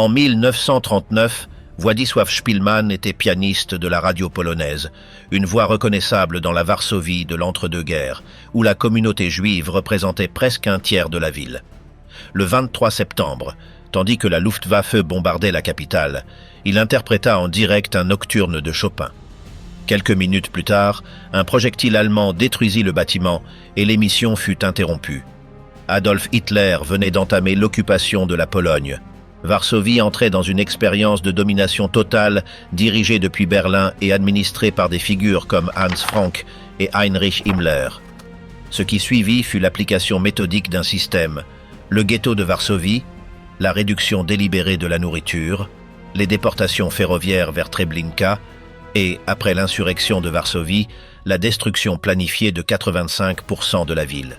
En 1939, Władysław Szpilman était pianiste de la radio polonaise, une voix reconnaissable dans la Varsovie de l'entre-deux-guerres, où la communauté juive représentait presque un tiers de la ville. Le 23 septembre, tandis que la Luftwaffe bombardait la capitale, il interpréta en direct un nocturne de Chopin. Quelques minutes plus tard, un projectile allemand détruisit le bâtiment et l'émission fut interrompue. Adolf Hitler venait d'entamer l'occupation de la Pologne. Varsovie entrait dans une expérience de domination totale dirigée depuis Berlin et administrée par des figures comme Hans Frank et Heinrich Himmler. Ce qui suivit fut l'application méthodique d'un système, le ghetto de Varsovie, la réduction délibérée de la nourriture, les déportations ferroviaires vers Treblinka et, après l'insurrection de Varsovie, la destruction planifiée de 85% de la ville.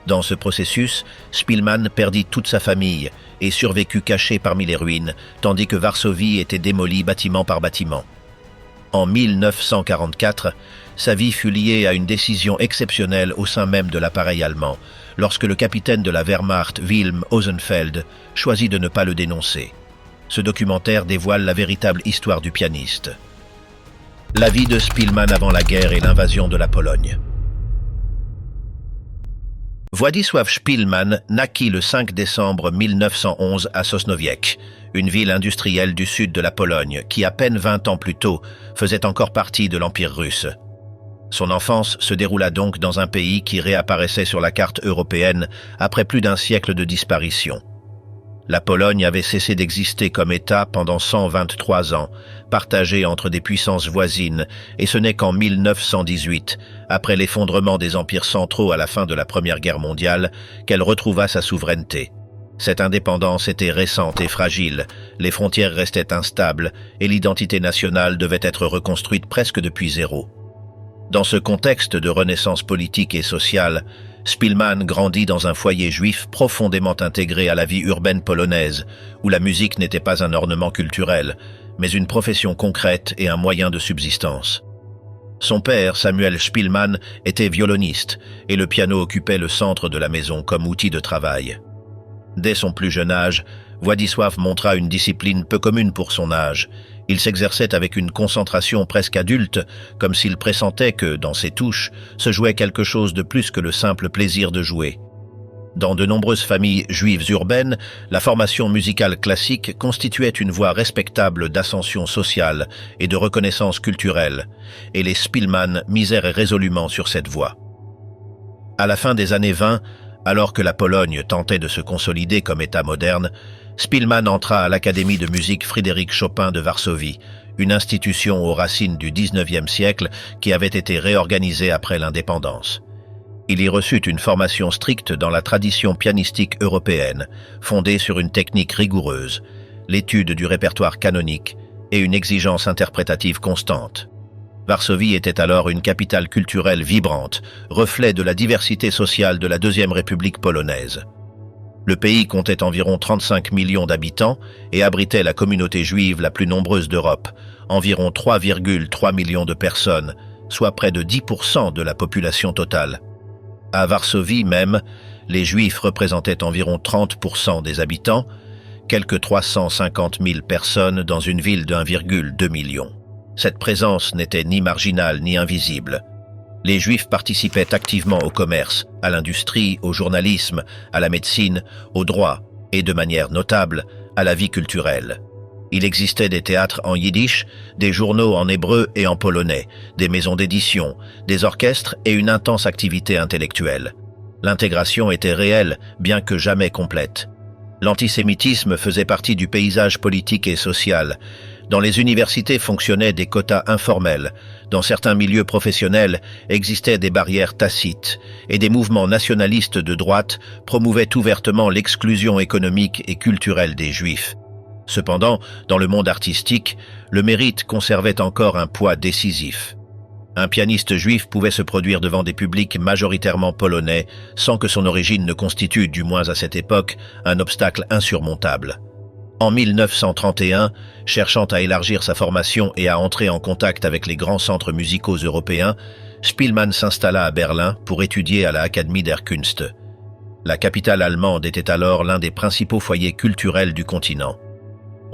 Dans ce processus, Szpilman perdit toute sa famille et survécut caché parmi les ruines, tandis que Varsovie était démolie bâtiment par bâtiment. En 1944, sa vie fut liée à une décision exceptionnelle au sein même de l'appareil allemand, lorsque le capitaine de la Wehrmacht, Wilhelm Osenfeld, choisit de ne pas le dénoncer. Ce documentaire dévoile la véritable histoire du pianiste. La vie de Szpilman avant la guerre et l'invasion de la Pologne. Władysław Szpilman naquit le 5 décembre 1911 à Sosnowiec, une ville industrielle du sud de la Pologne qui, à peine 20 ans plus tôt, faisait encore partie de l'Empire russe. Son enfance se déroula donc dans un pays qui réapparaissait sur la carte européenne après plus d'un siècle de disparition. La Pologne avait cessé d'exister comme État pendant 123 ans, partagée entre des puissances voisines, et ce n'est qu'en 1918, après l'effondrement des empires centraux à la fin de la Première Guerre mondiale, qu'elle retrouva sa souveraineté. Cette indépendance était récente et fragile, les frontières restaient instables, et l'identité nationale devait être reconstruite presque depuis zéro. Dans ce contexte de renaissance politique et sociale, Szpilman grandit dans un foyer juif profondément intégré à la vie urbaine polonaise, où la musique n'était pas un ornement culturel, mais une profession concrète et un moyen de subsistance. Son père, Samuel Szpilman, était violoniste, et le piano occupait le centre de la maison comme outil de travail. Dès son plus jeune âge, Władysław montra une discipline peu commune pour son âge. Il s'exerçait avec une concentration presque adulte, comme s'il pressentait que, dans ses touches, se jouait quelque chose de plus que le simple plaisir de jouer. Dans de nombreuses familles juives urbaines, la formation musicale classique constituait une voie respectable d'ascension sociale et de reconnaissance culturelle, et les Szpilman misèrent résolument sur cette voie. À la fin des années 20, alors que la Pologne tentait de se consolider comme État moderne, Szpilman entra à l'Académie de musique Frédéric Chopin de Varsovie, une institution aux racines du XIXe siècle qui avait été réorganisée après l'indépendance. Il y reçut une formation stricte dans la tradition pianistique européenne, fondée sur une technique rigoureuse, l'étude du répertoire canonique et une exigence interprétative constante. Varsovie était alors une capitale culturelle vibrante, reflet de la diversité sociale de la Deuxième République polonaise. Le pays comptait environ 35 millions d'habitants et abritait la communauté juive la plus nombreuse d'Europe, environ 3,3 millions de personnes, soit près de 10% de la population totale. À Varsovie même, les Juifs représentaient environ 30% des habitants, quelques 350 000 personnes dans une ville de 1,2 million. Cette présence n'était ni marginale ni invisible. Les Juifs participaient activement au commerce, à l'industrie, au journalisme, à la médecine, au droit et, de manière notable, à la vie culturelle. Il existait des théâtres en yiddish, des journaux en hébreu et en polonais, des maisons d'édition, des orchestres et une intense activité intellectuelle. L'intégration était réelle, bien que jamais complète. L'antisémitisme faisait partie du paysage politique et social. Dans les universités fonctionnaient des quotas informels. Dans certains milieux professionnels existaient des barrières tacites et des mouvements nationalistes de droite promouvaient ouvertement l'exclusion économique et culturelle des Juifs. Cependant, dans le monde artistique, le mérite conservait encore un poids décisif. Un pianiste juif pouvait se produire devant des publics majoritairement polonais sans que son origine ne constitue, du moins à cette époque, un obstacle insurmontable. En 1931, cherchant à élargir sa formation et à entrer en contact avec les grands centres musicaux européens, Szpilman s'installa à Berlin pour étudier à la Akademie der Künste. La capitale allemande était alors l'un des principaux foyers culturels du continent.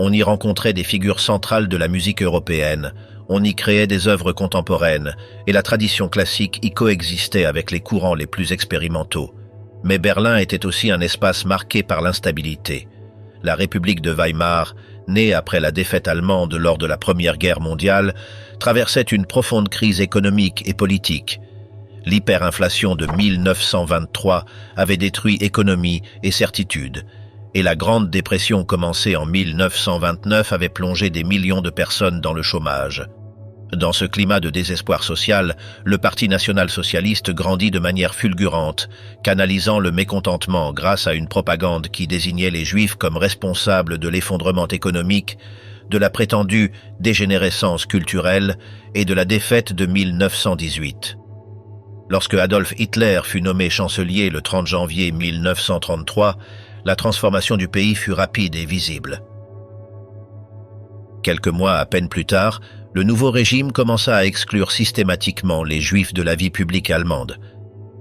On y rencontrait des figures centrales de la musique européenne, on y créait des œuvres contemporaines, et la tradition classique y coexistait avec les courants les plus expérimentaux. Mais Berlin était aussi un espace marqué par l'instabilité. La République de Weimar, née après la défaite allemande lors de la Première Guerre mondiale, traversait une profonde crise économique et politique. L'hyperinflation de 1923 avait détruit économie et certitude, et la Grande Dépression commencée en 1929 avait plongé des millions de personnes dans le chômage. Dans ce climat de désespoir social, le Parti national-socialiste grandit de manière fulgurante, canalisant le mécontentement grâce à une propagande qui désignait les Juifs comme responsables de l'effondrement économique, de la prétendue dégénérescence culturelle et de la défaite de 1918. Lorsque Adolf Hitler fut nommé chancelier le 30 janvier 1933, la transformation du pays fut rapide et visible. Quelques mois à peine plus tard, le nouveau régime commença à exclure systématiquement les Juifs de la vie publique allemande.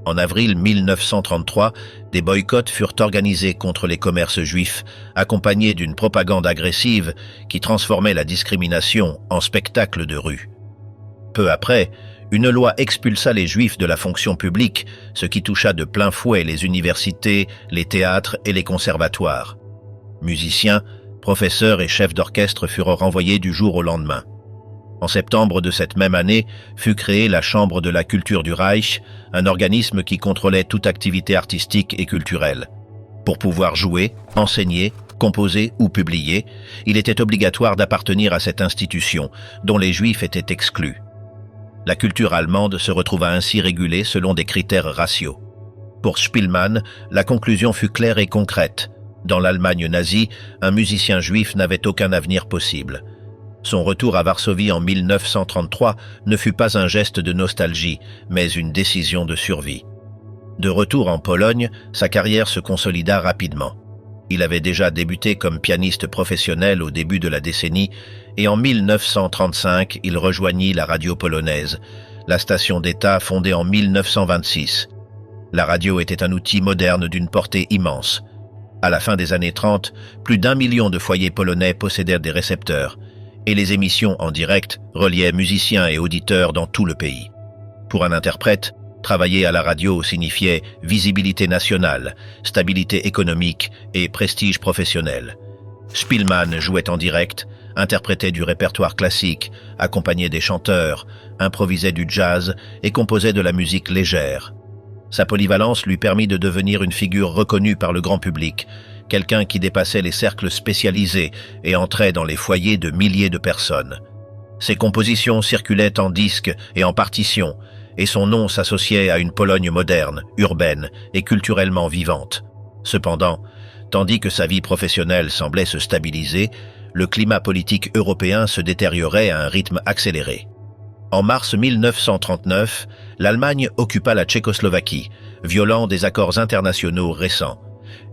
En avril 1933, des boycotts furent organisés contre les commerces juifs, accompagnés d'une propagande agressive qui transformait la discrimination en spectacle de rue. Peu après, une loi expulsa les Juifs de la fonction publique, ce qui toucha de plein fouet les universités, les théâtres et les conservatoires. Musiciens, professeurs et chefs d'orchestre furent renvoyés du jour au lendemain. En septembre de cette même année, fut créée la Chambre de la culture du Reich, un organisme qui contrôlait toute activité artistique et culturelle. Pour pouvoir jouer, enseigner, composer ou publier, il était obligatoire d'appartenir à cette institution, dont les Juifs étaient exclus. La culture allemande se retrouva ainsi régulée selon des critères raciaux. Pour Spielmann, la conclusion fut claire et concrète. Dans l'Allemagne nazie, un musicien juif n'avait aucun avenir possible. Son retour à Varsovie en 1933 ne fut pas un geste de nostalgie, mais une décision de survie. De retour en Pologne, sa carrière se consolida rapidement. Il avait déjà débuté comme pianiste professionnel au début de la décennie et en 1935, il rejoignit la radio polonaise, la station d'État fondée en 1926. La radio était un outil moderne d'une portée immense. À la fin des années 30, plus d'1 million de foyers polonais possédèrent des récepteurs, et les émissions en direct reliaient musiciens et auditeurs dans tout le pays. Pour un interprète, travailler à la radio signifiait visibilité nationale, stabilité économique et prestige professionnel. Spielmann jouait en direct, interprétait du répertoire classique, accompagnait des chanteurs, improvisait du jazz et composait de la musique légère. Sa polyvalence lui permit de devenir une figure reconnue par le grand public, quelqu'un qui dépassait les cercles spécialisés et entrait dans les foyers de milliers de personnes. Ses compositions circulaient en disques et en partitions, et son nom s'associait à une Pologne moderne, urbaine et culturellement vivante. Cependant, tandis que sa vie professionnelle semblait se stabiliser, le climat politique européen se détériorait à un rythme accéléré. En mars 1939, l'Allemagne occupa la Tchécoslovaquie, violant des accords internationaux récents.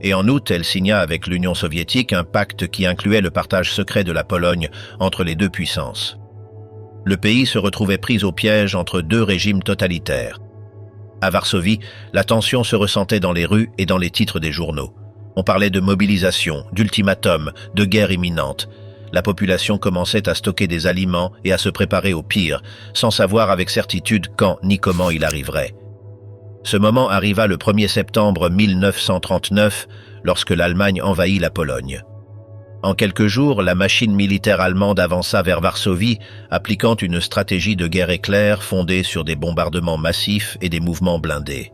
Et en août, elle signa avec l'Union soviétique un pacte qui incluait le partage secret de la Pologne entre les deux puissances. Le pays se retrouvait pris au piège entre deux régimes totalitaires. À Varsovie, la tension se ressentait dans les rues et dans les titres des journaux. On parlait de mobilisation, d'ultimatum, de guerre imminente. La population commençait à stocker des aliments et à se préparer au pire, sans savoir avec certitude quand ni comment il arriverait. Ce moment arriva le 1er septembre 1939, lorsque l'Allemagne envahit la Pologne. En quelques jours, la machine militaire allemande avança vers Varsovie, appliquant une stratégie de guerre éclair fondée sur des bombardements massifs et des mouvements blindés.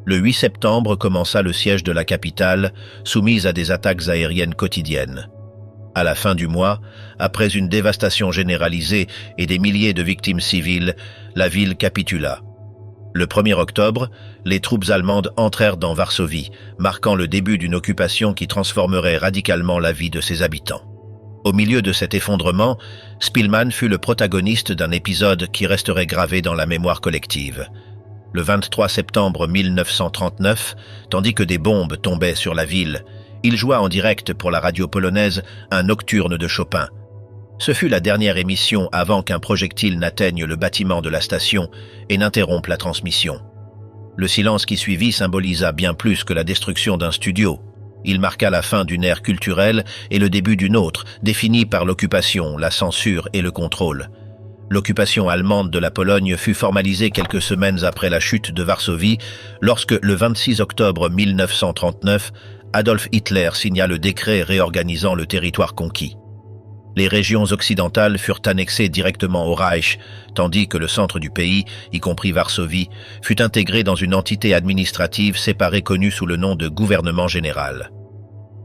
Le 8 septembre commença le siège de la capitale, soumise à des attaques aériennes quotidiennes. À la fin du mois, après une dévastation généralisée et des milliers de victimes civiles, la ville capitula. Le 1er octobre, les troupes allemandes entrèrent dans Varsovie, marquant le début d'une occupation qui transformerait radicalement la vie de ses habitants. Au milieu de cet effondrement, Spielmann fut le protagoniste d'un épisode qui resterait gravé dans la mémoire collective. Le 23 septembre 1939, tandis que des bombes tombaient sur la ville, il joua en direct pour la radio polonaise un nocturne de Chopin. Ce fut la dernière émission avant qu'un projectile n'atteigne le bâtiment de la station et n'interrompe la transmission. Le silence qui suivit symbolisa bien plus que la destruction d'un studio. Il marqua la fin d'une ère culturelle et le début d'une autre, définie par l'occupation, la censure et le contrôle. L'occupation allemande de la Pologne fut formalisée quelques semaines après la chute de Varsovie, lorsque, le 26 octobre 1939, Adolf Hitler signa le décret réorganisant le territoire conquis. Les régions occidentales furent annexées directement au Reich, tandis que le centre du pays, y compris Varsovie, fut intégré dans une entité administrative séparée connue sous le nom de gouvernement général.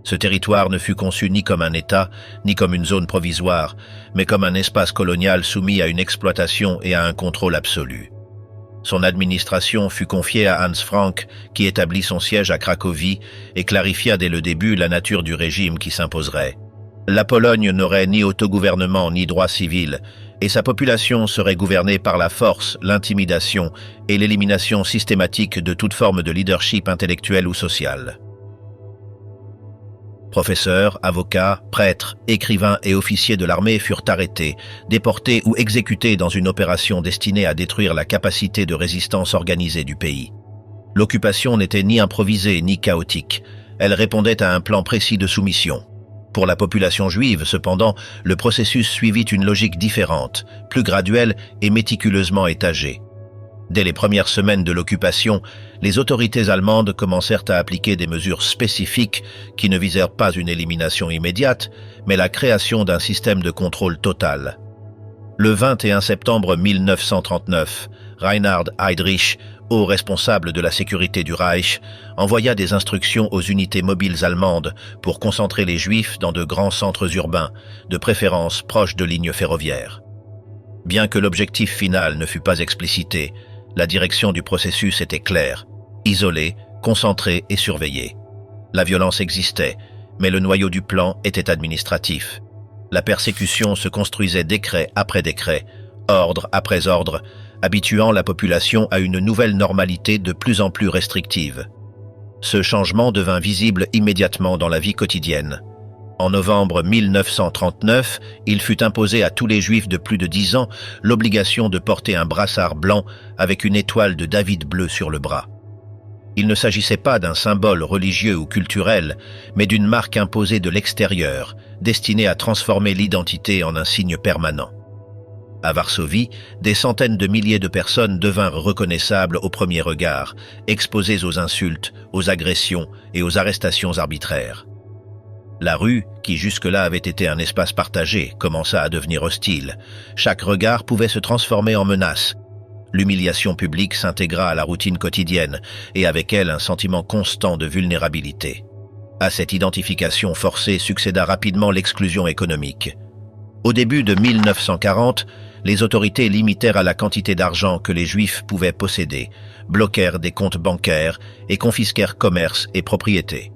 Ce territoire ne fut conçu ni comme un État, ni comme une zone provisoire, mais comme un espace colonial soumis à une exploitation et à un contrôle absolu. Son administration fut confiée à Hans Frank, qui établit son siège à Cracovie et clarifia dès le début la nature du régime qui s'imposerait. La Pologne n'aurait ni autogouvernement ni droit civil, et sa population serait gouvernée par la force, l'intimidation et l'élimination systématique de toute forme de leadership intellectuel ou social. Professeurs, avocats, prêtres, écrivains et officiers de l'armée furent arrêtés, déportés ou exécutés dans une opération destinée à détruire la capacité de résistance organisée du pays. L'occupation n'était ni improvisée ni chaotique. Elle répondait à un plan précis de soumission. Pour la population juive, cependant, le processus suivit une logique différente, plus graduelle et méticuleusement étagée. Dès les premières semaines de l'occupation, les autorités allemandes commencèrent à appliquer des mesures spécifiques qui ne visèrent pas une élimination immédiate, mais la création d'un système de contrôle total. Le 21 septembre 1939, Reinhard Heydrich, haut responsable de la sécurité du Reich, envoya des instructions aux unités mobiles allemandes pour concentrer les Juifs dans de grands centres urbains, de préférence proches de lignes ferroviaires. Bien que l'objectif final ne fût pas explicité, la direction du processus était claire, isolée, concentrée et surveillée. La violence existait, mais le noyau du plan était administratif. La persécution se construisait décret après décret, ordre après ordre, habituant la population à une nouvelle normalité de plus en plus restrictive. Ce changement devint visible immédiatement dans la vie quotidienne. En novembre 1939, il fut imposé à tous les Juifs de plus de 10 ans l'obligation de porter un brassard blanc avec une étoile de David bleue sur le bras. Il ne s'agissait pas d'un symbole religieux ou culturel, mais d'une marque imposée de l'extérieur, destinée à transformer l'identité en un signe permanent. À Varsovie, des centaines de milliers de personnes devinrent reconnaissables au premier regard, exposées aux insultes, aux agressions et aux arrestations arbitraires. La rue, qui jusque-là avait été un espace partagé, commença à devenir hostile. Chaque regard pouvait se transformer en menace. L'humiliation publique s'intégra à la routine quotidienne, et avec elle un sentiment constant de vulnérabilité. À cette identification forcée succéda rapidement l'exclusion économique. Au début de 1940, les autorités limitèrent à la quantité d'argent que les Juifs pouvaient posséder, bloquèrent des comptes bancaires et confisquèrent commerces et propriétés.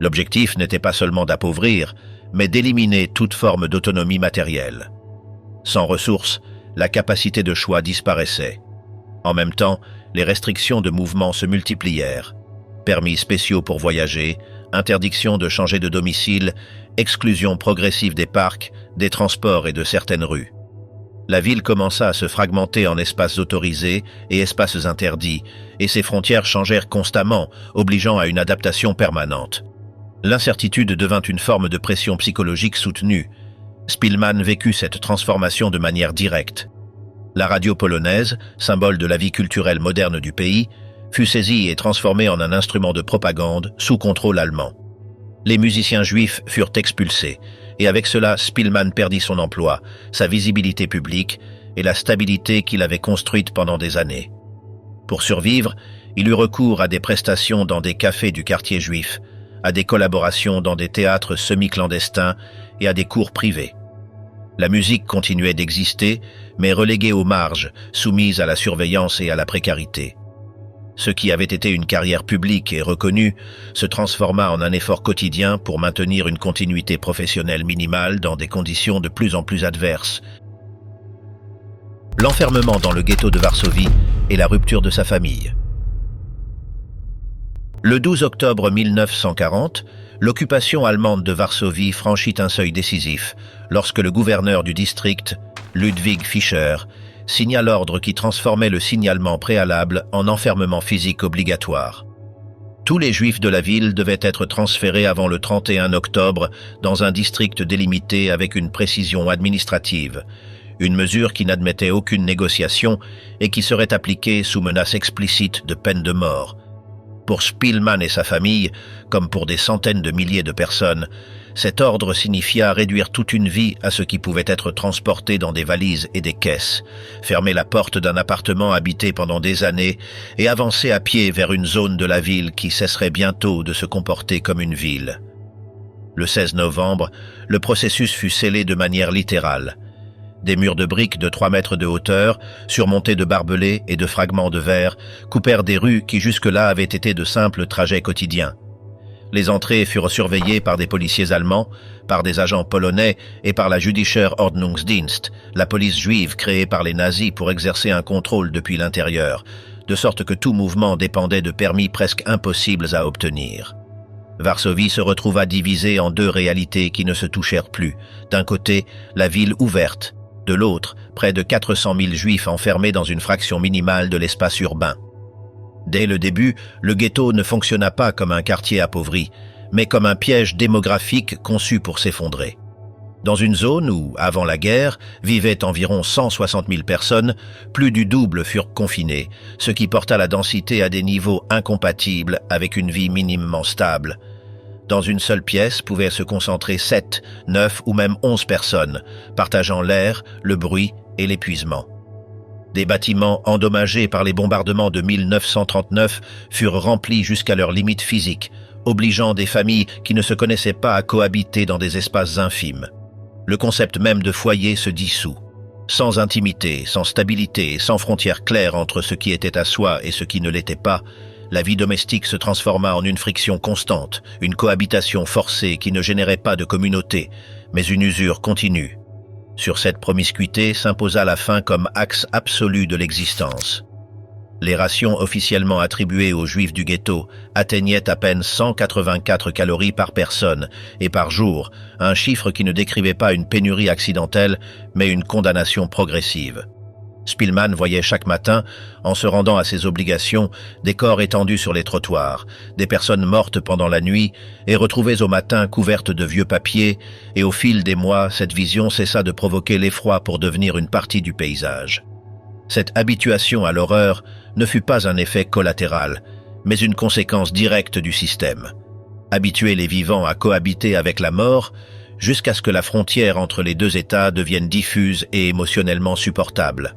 L'objectif n'était pas seulement d'appauvrir, mais d'éliminer toute forme d'autonomie matérielle. Sans ressources, la capacité de choix disparaissait. En même temps, les restrictions de mouvement se multiplièrent. Permis spéciaux pour voyager, interdiction de changer de domicile, exclusion progressive des parcs, des transports et de certaines rues. La ville commença à se fragmenter en espaces autorisés et espaces interdits, et ses frontières changèrent constamment, obligeant à une adaptation permanente. L'incertitude devint une forme de pression psychologique soutenue. Spillmann vécut cette transformation de manière directe. La radio polonaise, symbole de la vie culturelle moderne du pays, fut saisie et transformée en un instrument de propagande sous contrôle allemand. Les musiciens juifs furent expulsés, et avec cela Spillmann perdit son emploi, sa visibilité publique et la stabilité qu'il avait construite pendant des années. Pour survivre, il eut recours à des prestations dans des cafés du quartier juif, à des collaborations dans des théâtres semi-clandestins et à des cours privés. La musique continuait d'exister, mais reléguée aux marges, soumise à la surveillance et à la précarité. Ce qui avait été une carrière publique et reconnue se transforma en un effort quotidien pour maintenir une continuité professionnelle minimale dans des conditions de plus en plus adverses. L'enfermement dans le ghetto de Varsovie et la rupture de sa famille. Le 12 octobre 1940, l'occupation allemande de Varsovie franchit un seuil décisif lorsque le gouverneur du district, Ludwig Fischer, signa l'ordre qui transformait le signalement préalable en enfermement physique obligatoire. Tous les Juifs de la ville devaient être transférés avant le 31 octobre dans un district délimité avec une précision administrative, une mesure qui n'admettait aucune négociation et qui serait appliquée sous menace explicite de peine de mort. Pour Spilman et sa famille, comme pour des centaines de milliers de personnes, cet ordre signifia réduire toute une vie à ce qui pouvait être transporté dans des valises et des caisses, fermer la porte d'un appartement habité pendant des années et avancer à pied vers une zone de la ville qui cesserait bientôt de se comporter comme une ville. Le 16 novembre, le processus fut scellé de manière littérale. Des murs de briques de 3 mètres de hauteur, surmontés de barbelés et de fragments de verre, coupèrent des rues qui jusque-là avaient été de simples trajets quotidiens. Les entrées furent surveillées par des policiers allemands, par des agents polonais et par la Jüdischer Ordnungsdienst, la police juive créée par les nazis pour exercer un contrôle depuis l'intérieur, de sorte que tout mouvement dépendait de permis presque impossibles à obtenir. Varsovie se retrouva divisée en 2 réalités qui ne se touchèrent plus. D'un côté, la ville ouverte, de l'autre, près de 400 000 juifs enfermés dans une fraction minimale de l'espace urbain. Dès le début, le ghetto ne fonctionna pas comme un quartier appauvri, mais comme un piège démographique conçu pour s'effondrer. Dans une zone où, avant la guerre, vivaient environ 160 000 personnes, plus du double furent confinées, ce qui porta la densité à des niveaux incompatibles avec une vie minimement stable. Dans une seule pièce pouvaient se concentrer 7, 9 ou même 11 personnes, partageant l'air, le bruit et l'épuisement. Des bâtiments endommagés par les bombardements de 1939 furent remplis jusqu'à leurs limites physiques, obligeant des familles qui ne se connaissaient pas à cohabiter dans des espaces infimes. Le concept même de foyer se dissout. Sans intimité, sans stabilité, sans frontières claires entre ce qui était à soi et ce qui ne l'était pas, la vie domestique se transforma en une friction constante, une cohabitation forcée qui ne générait pas de communauté, mais une usure continue. Sur cette promiscuité s'imposa la faim comme axe absolu de l'existence. Les rations officiellement attribuées aux Juifs du ghetto atteignaient à peine 184 calories par personne et par jour, un chiffre qui ne décrivait pas une pénurie accidentelle, mais une condamnation progressive. Spilman voyait chaque matin, en se rendant à ses obligations, des corps étendus sur les trottoirs, des personnes mortes pendant la nuit et retrouvées au matin couvertes de vieux papiers, et au fil des mois, cette vision cessa de provoquer l'effroi pour devenir une partie du paysage. Cette habituation à l'horreur ne fut pas un effet collatéral, mais une conséquence directe du système. Habituer les vivants à cohabiter avec la mort, jusqu'à ce que la frontière entre les 2 États devienne diffuse et émotionnellement supportable.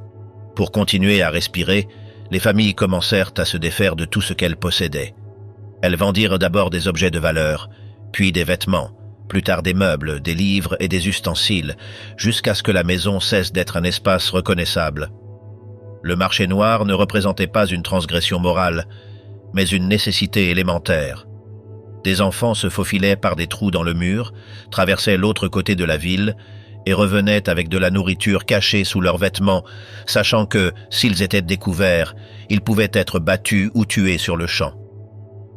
Pour continuer à respirer, les familles commencèrent à se défaire de tout ce qu'elles possédaient. Elles vendirent d'abord des objets de valeur, puis des vêtements, plus tard des meubles, des livres et des ustensiles, jusqu'à ce que la maison cesse d'être un espace reconnaissable. Le marché noir ne représentait pas une transgression morale, mais une nécessité élémentaire. Des enfants se faufilaient par des trous dans le mur, traversaient l'autre côté de la ville et revenaient avec de la nourriture cachée sous leurs vêtements, sachant que, s'ils étaient découverts, ils pouvaient être battus ou tués sur le champ.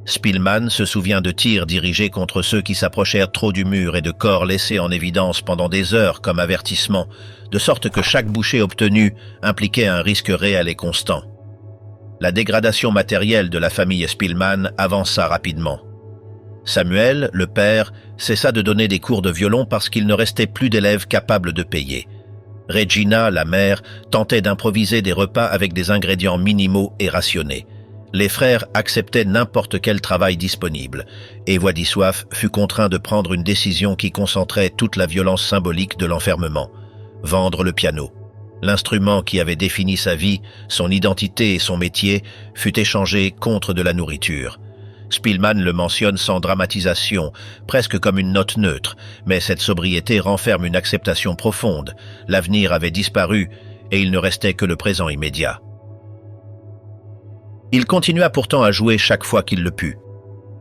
Spilman se souvient de tirs dirigés contre ceux qui s'approchèrent trop du mur et de corps laissés en évidence pendant des heures comme avertissement, de sorte que chaque bouchée obtenue impliquait un risque réel et constant. La dégradation matérielle de la famille Spilman avança rapidement. Samuel, le père, cessa de donner des cours de violon parce qu'il ne restait plus d'élèves capables de payer. Regina, la mère, tentait d'improviser des repas avec des ingrédients minimaux et rationnés. Les frères acceptaient n'importe quel travail disponible, et Władysław fut contraint de prendre une décision qui concentrait toute la violence symbolique de l'enfermement: vendre le piano. L'instrument qui avait défini sa vie, son identité et son métier, fut échangé contre de la nourriture. Spilman le mentionne sans dramatisation, presque comme une note neutre, mais cette sobriété renferme une acceptation profonde. L'avenir avait disparu et il ne restait que le présent immédiat. Il continua pourtant à jouer chaque fois qu'il le put.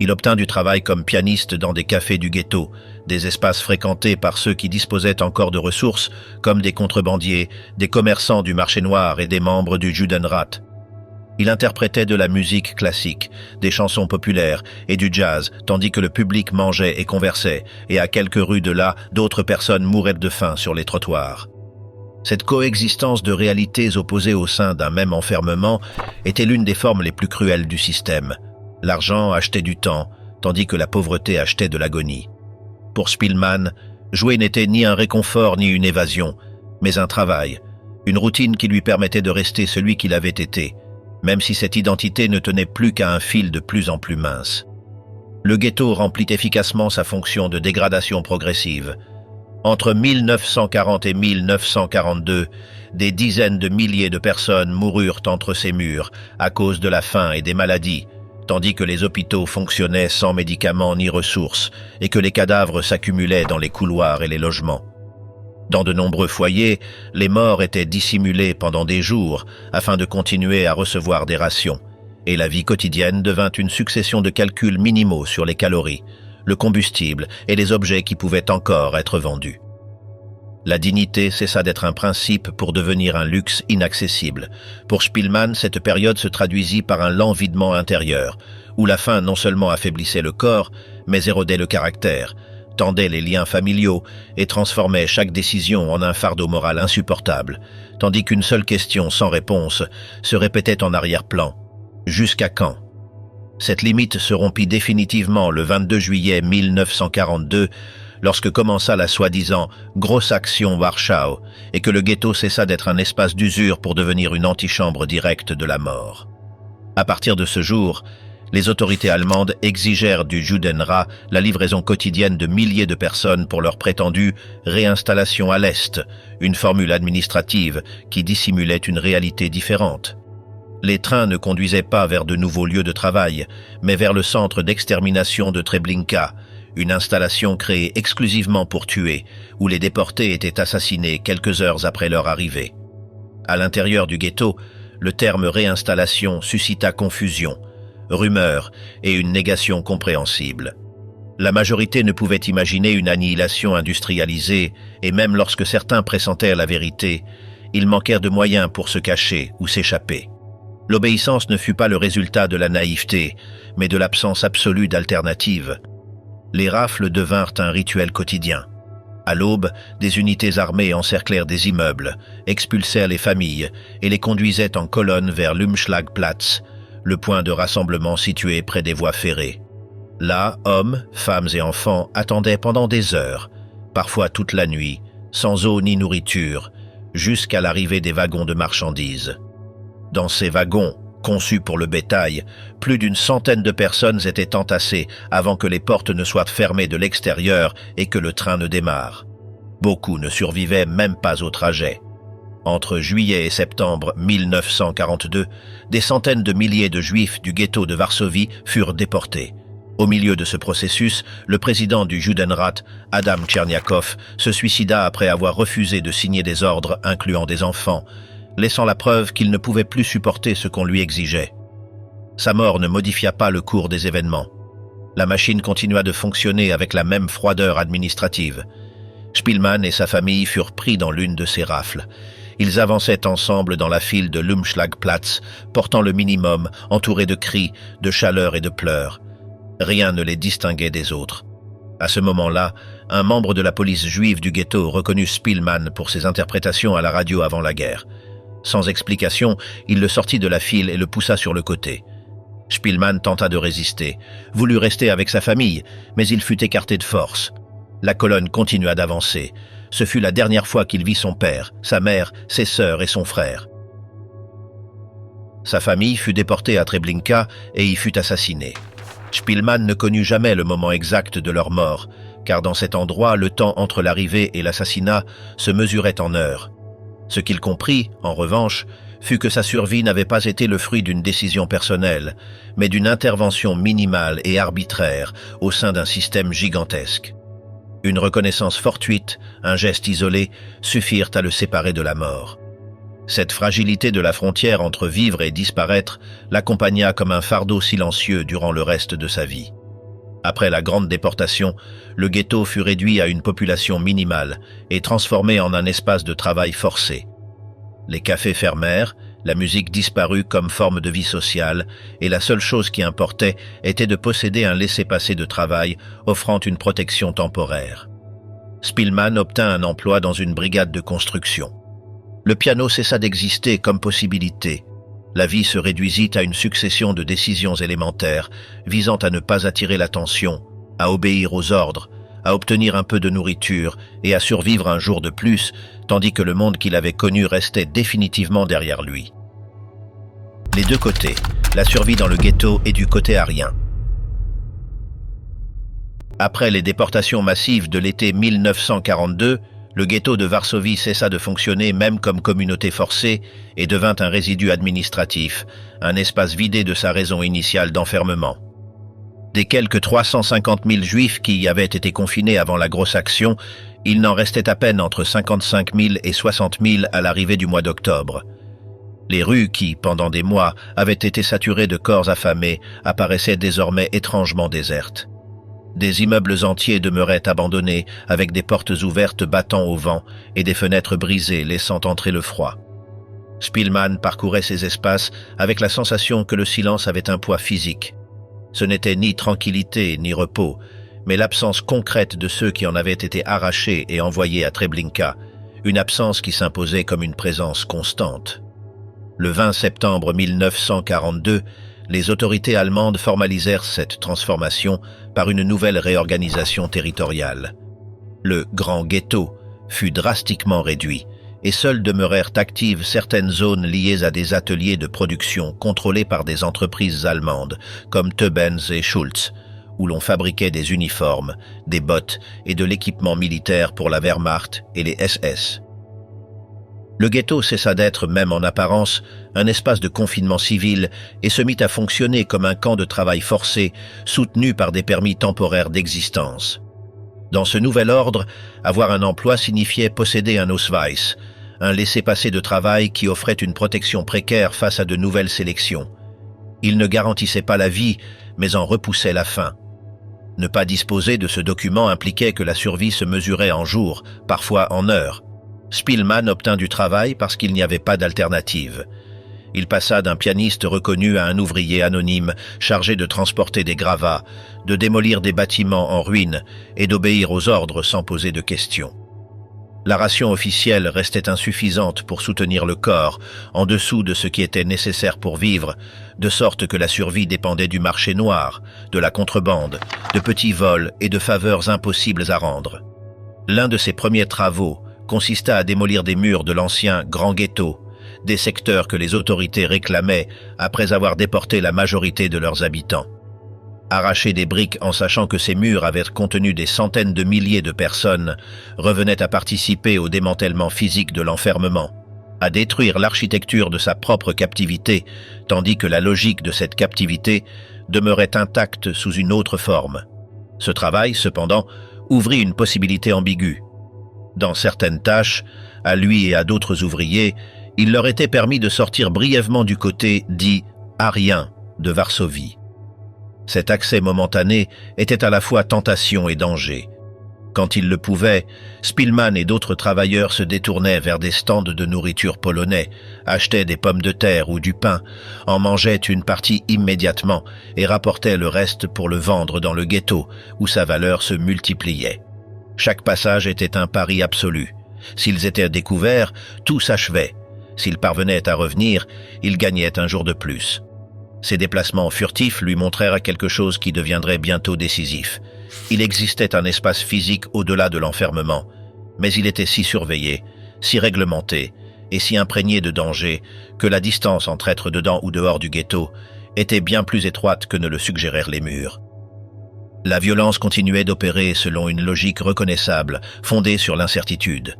Il obtint du travail comme pianiste dans des cafés du ghetto, des espaces fréquentés par ceux qui disposaient encore de ressources, comme des contrebandiers, des commerçants du marché noir et des membres du Judenrat. Il interprétait de la musique classique, des chansons populaires et du jazz, tandis que le public mangeait et conversait, et à quelques rues de là, d'autres personnes mouraient de faim sur les trottoirs. Cette coexistence de réalités opposées au sein d'un même enfermement était l'une des formes les plus cruelles du système. L'argent achetait du temps, tandis que la pauvreté achetait de l'agonie. Pour Spillman, jouer n'était ni un réconfort ni une évasion, mais un travail, une routine qui lui permettait de rester celui qu'il avait été, même si cette identité ne tenait plus qu'à un fil de plus en plus mince. Le ghetto remplit efficacement sa fonction de dégradation progressive. Entre 1940 et 1942, des dizaines de milliers de personnes moururent entre ces murs à cause de la faim et des maladies, tandis que les hôpitaux fonctionnaient sans médicaments ni ressources et que les cadavres s'accumulaient dans les couloirs et les logements. Dans de nombreux foyers, les morts étaient dissimulés pendant des jours afin de continuer à recevoir des rations, et la vie quotidienne devint une succession de calculs minimaux sur les calories, le combustible et les objets qui pouvaient encore être vendus. La dignité cessa d'être un principe pour devenir un luxe inaccessible. Pour Spillman, cette période se traduisit par un lent videment intérieur, où la faim non seulement affaiblissait le corps, mais érodait le caractère, tendait les liens familiaux et transformait chaque décision en un fardeau moral insupportable, tandis qu'une seule question sans réponse se répétait en arrière-plan. Jusqu'à quand? Cette limite se rompit définitivement le 22 juillet 1942, lorsque commença la soi-disant « grosse action Warschau » et que le ghetto cessa d'être un espace d'usure pour devenir une antichambre directe de la mort. À partir de ce jour, les autorités allemandes exigèrent du Judenrat la livraison quotidienne de milliers de personnes pour leur prétendue réinstallation à l'Est, une formule administrative qui dissimulait une réalité différente. Les trains ne conduisaient pas vers de nouveaux lieux de travail, mais vers le centre d'extermination de Treblinka, une installation créée exclusivement pour tuer, où les déportés étaient assassinés quelques heures après leur arrivée. À l'intérieur du ghetto, le terme réinstallation suscita confusion, rumeurs et une négation compréhensible. La majorité ne pouvait imaginer une annihilation industrialisée, et même lorsque certains pressentaient la vérité, ils manquèrent de moyens pour se cacher ou s'échapper. L'obéissance ne fut pas le résultat de la naïveté, mais de l'absence absolue d'alternative. Les rafles devinrent un rituel quotidien. À l'aube, des unités armées encerclèrent des immeubles, expulsèrent les familles et les conduisaient en colonne vers l'Umschlagplatz, le point de rassemblement situé près des voies ferrées. Là, hommes, femmes et enfants attendaient pendant des heures, parfois toute la nuit, sans eau ni nourriture, jusqu'à l'arrivée des wagons de marchandises. Dans ces wagons, conçus pour le bétail, plus d'une centaine de personnes étaient entassées avant que les portes ne soient fermées de l'extérieur et que le train ne démarre. Beaucoup ne survivaient même pas au trajet. Entre juillet et septembre 1942, des centaines de milliers de Juifs du ghetto de Varsovie furent déportés. Au milieu de ce processus, le président du Judenrat, Adam Tcherniakov, se suicida après avoir refusé de signer des ordres incluant des enfants, laissant la preuve qu'il ne pouvait plus supporter ce qu'on lui exigeait. Sa mort ne modifia pas le cours des événements. La machine continua de fonctionner avec la même froideur administrative. Spillman et sa famille furent pris dans l'une de ces rafles. Ils avançaient ensemble dans la file de l'Umschlagplatz, portant le minimum, entourés de cris, de chaleur et de pleurs. Rien ne les distinguait des autres. À ce moment-là, un membre de la police juive du ghetto reconnut Spillman pour ses interprétations à la radio avant la guerre. Sans explication, il le sortit de la file et le poussa sur le côté. Spillman tenta de résister, voulut rester avec sa famille, mais il fut écarté de force. La colonne continua d'avancer. Ce fut la dernière fois qu'il vit son père, sa mère, ses sœurs et son frère. Sa famille fut déportée à Treblinka et y fut assassinée. Spillman ne connut jamais le moment exact de leur mort, car dans cet endroit, le temps entre l'arrivée et l'assassinat se mesurait en heures. Ce qu'il comprit, en revanche, fut que sa survie n'avait pas été le fruit d'une décision personnelle, mais d'une intervention minimale et arbitraire au sein d'un système gigantesque. Une reconnaissance fortuite, un geste isolé, suffirent à le séparer de la mort. Cette fragilité de la frontière entre vivre et disparaître l'accompagna comme un fardeau silencieux durant le reste de sa vie. Après la grande déportation, le ghetto fut réduit à une population minimale et transformé en un espace de travail forcé. Les cafés fermèrent, la musique disparut comme forme de vie sociale et la seule chose qui importait était de posséder un laissez-passer de travail offrant une protection temporaire. Spillman obtint un emploi dans une brigade de construction. Le piano cessa d'exister comme possibilité. La vie se réduisit à une succession de décisions élémentaires visant à ne pas attirer l'attention, à obéir aux ordres, à obtenir un peu de nourriture et à survivre un jour de plus, tandis que le monde qu'il avait connu restait définitivement derrière lui. Les deux côtés, la survie dans le ghetto et du côté arien. Après les déportations massives de l'été 1942, le ghetto de Varsovie cessa de fonctionner même comme communauté forcée et devint un résidu administratif, un espace vidé de sa raison initiale d'enfermement. Des quelques 350 000 juifs qui y avaient été confinés avant la grosse action, il n'en restait à peine entre 55 000 et 60 000 à l'arrivée du mois d'octobre. Les rues qui, pendant des mois, avaient été saturées de corps affamés, apparaissaient désormais étrangement désertes. Des immeubles entiers demeuraient abandonnés, avec des portes ouvertes battant au vent et des fenêtres brisées laissant entrer le froid. Spillmann parcourait ces espaces avec la sensation que le silence avait un poids physique. Ce n'était ni tranquillité ni repos, mais l'absence concrète de ceux qui en avaient été arrachés et envoyés à Treblinka, une absence qui s'imposait comme une présence constante. Le 20 septembre 1942, les autorités allemandes formalisèrent cette transformation par une nouvelle réorganisation territoriale. Le Grand Ghetto fut drastiquement réduit et seules demeurèrent actives certaines zones liées à des ateliers de production contrôlés par des entreprises allemandes comme Töbens et Schulz, où l'on fabriquait des uniformes, des bottes et de l'équipement militaire pour la Wehrmacht et les SS. Le ghetto cessa d'être, même en apparence, un espace de confinement civil et se mit à fonctionner comme un camp de travail forcé soutenu par des permis temporaires d'existence. Dans ce nouvel ordre, avoir un emploi signifiait posséder un Ausweis, un laissez-passer de travail qui offrait une protection précaire face à de nouvelles sélections. Il ne garantissait pas la vie, mais en repoussait la fin. Ne pas disposer de ce document impliquait que la survie se mesurait en jours, parfois en heures. Spillmann obtint du travail parce qu'il n'y avait pas d'alternative. Il passa d'un pianiste reconnu à un ouvrier anonyme chargé de transporter des gravats, de démolir des bâtiments en ruine et d'obéir aux ordres sans poser de questions. La ration officielle restait insuffisante pour soutenir le corps, en dessous de ce qui était nécessaire pour vivre, de sorte que la survie dépendait du marché noir, de la contrebande, de petits vols et de faveurs impossibles à rendre. L'un de ses premiers travaux consista à démolir des murs de l'ancien Grand Ghetto, des secteurs que les autorités réclamaient après avoir déporté la majorité de leurs habitants. Arracher des briques en sachant que ces murs avaient contenu des centaines de milliers de personnes revenait à participer au démantèlement physique de l'enfermement, à détruire l'architecture de sa propre captivité, tandis que la logique de cette captivité demeurait intacte sous une autre forme. Ce travail, cependant, ouvrit une possibilité ambiguë. Dans certaines tâches, à lui et à d'autres ouvriers, il leur était permis de sortir brièvement du côté dit « arien » de Varsovie. Cet accès momentané était à la fois tentation et danger. Quand ils le pouvaient, Spillmann et d'autres travailleurs se détournaient vers des stands de nourriture polonais, achetaient des pommes de terre ou du pain, en mangeaient une partie immédiatement et rapportaient le reste pour le vendre dans le ghetto, où sa valeur se multipliait. Chaque passage était un pari absolu. S'ils étaient découverts, tout s'achevait. S'ils parvenaient à revenir, ils gagnaient un jour de plus. Ces déplacements furtifs lui montrèrent quelque chose qui deviendrait bientôt décisif. Il existait un espace physique au-delà de l'enfermement, mais il était si surveillé, si réglementé et si imprégné de danger que la distance entre être dedans ou dehors du ghetto était bien plus étroite que ne le suggérèrent les murs. La violence continuait d'opérer selon une logique reconnaissable, fondée sur l'incertitude.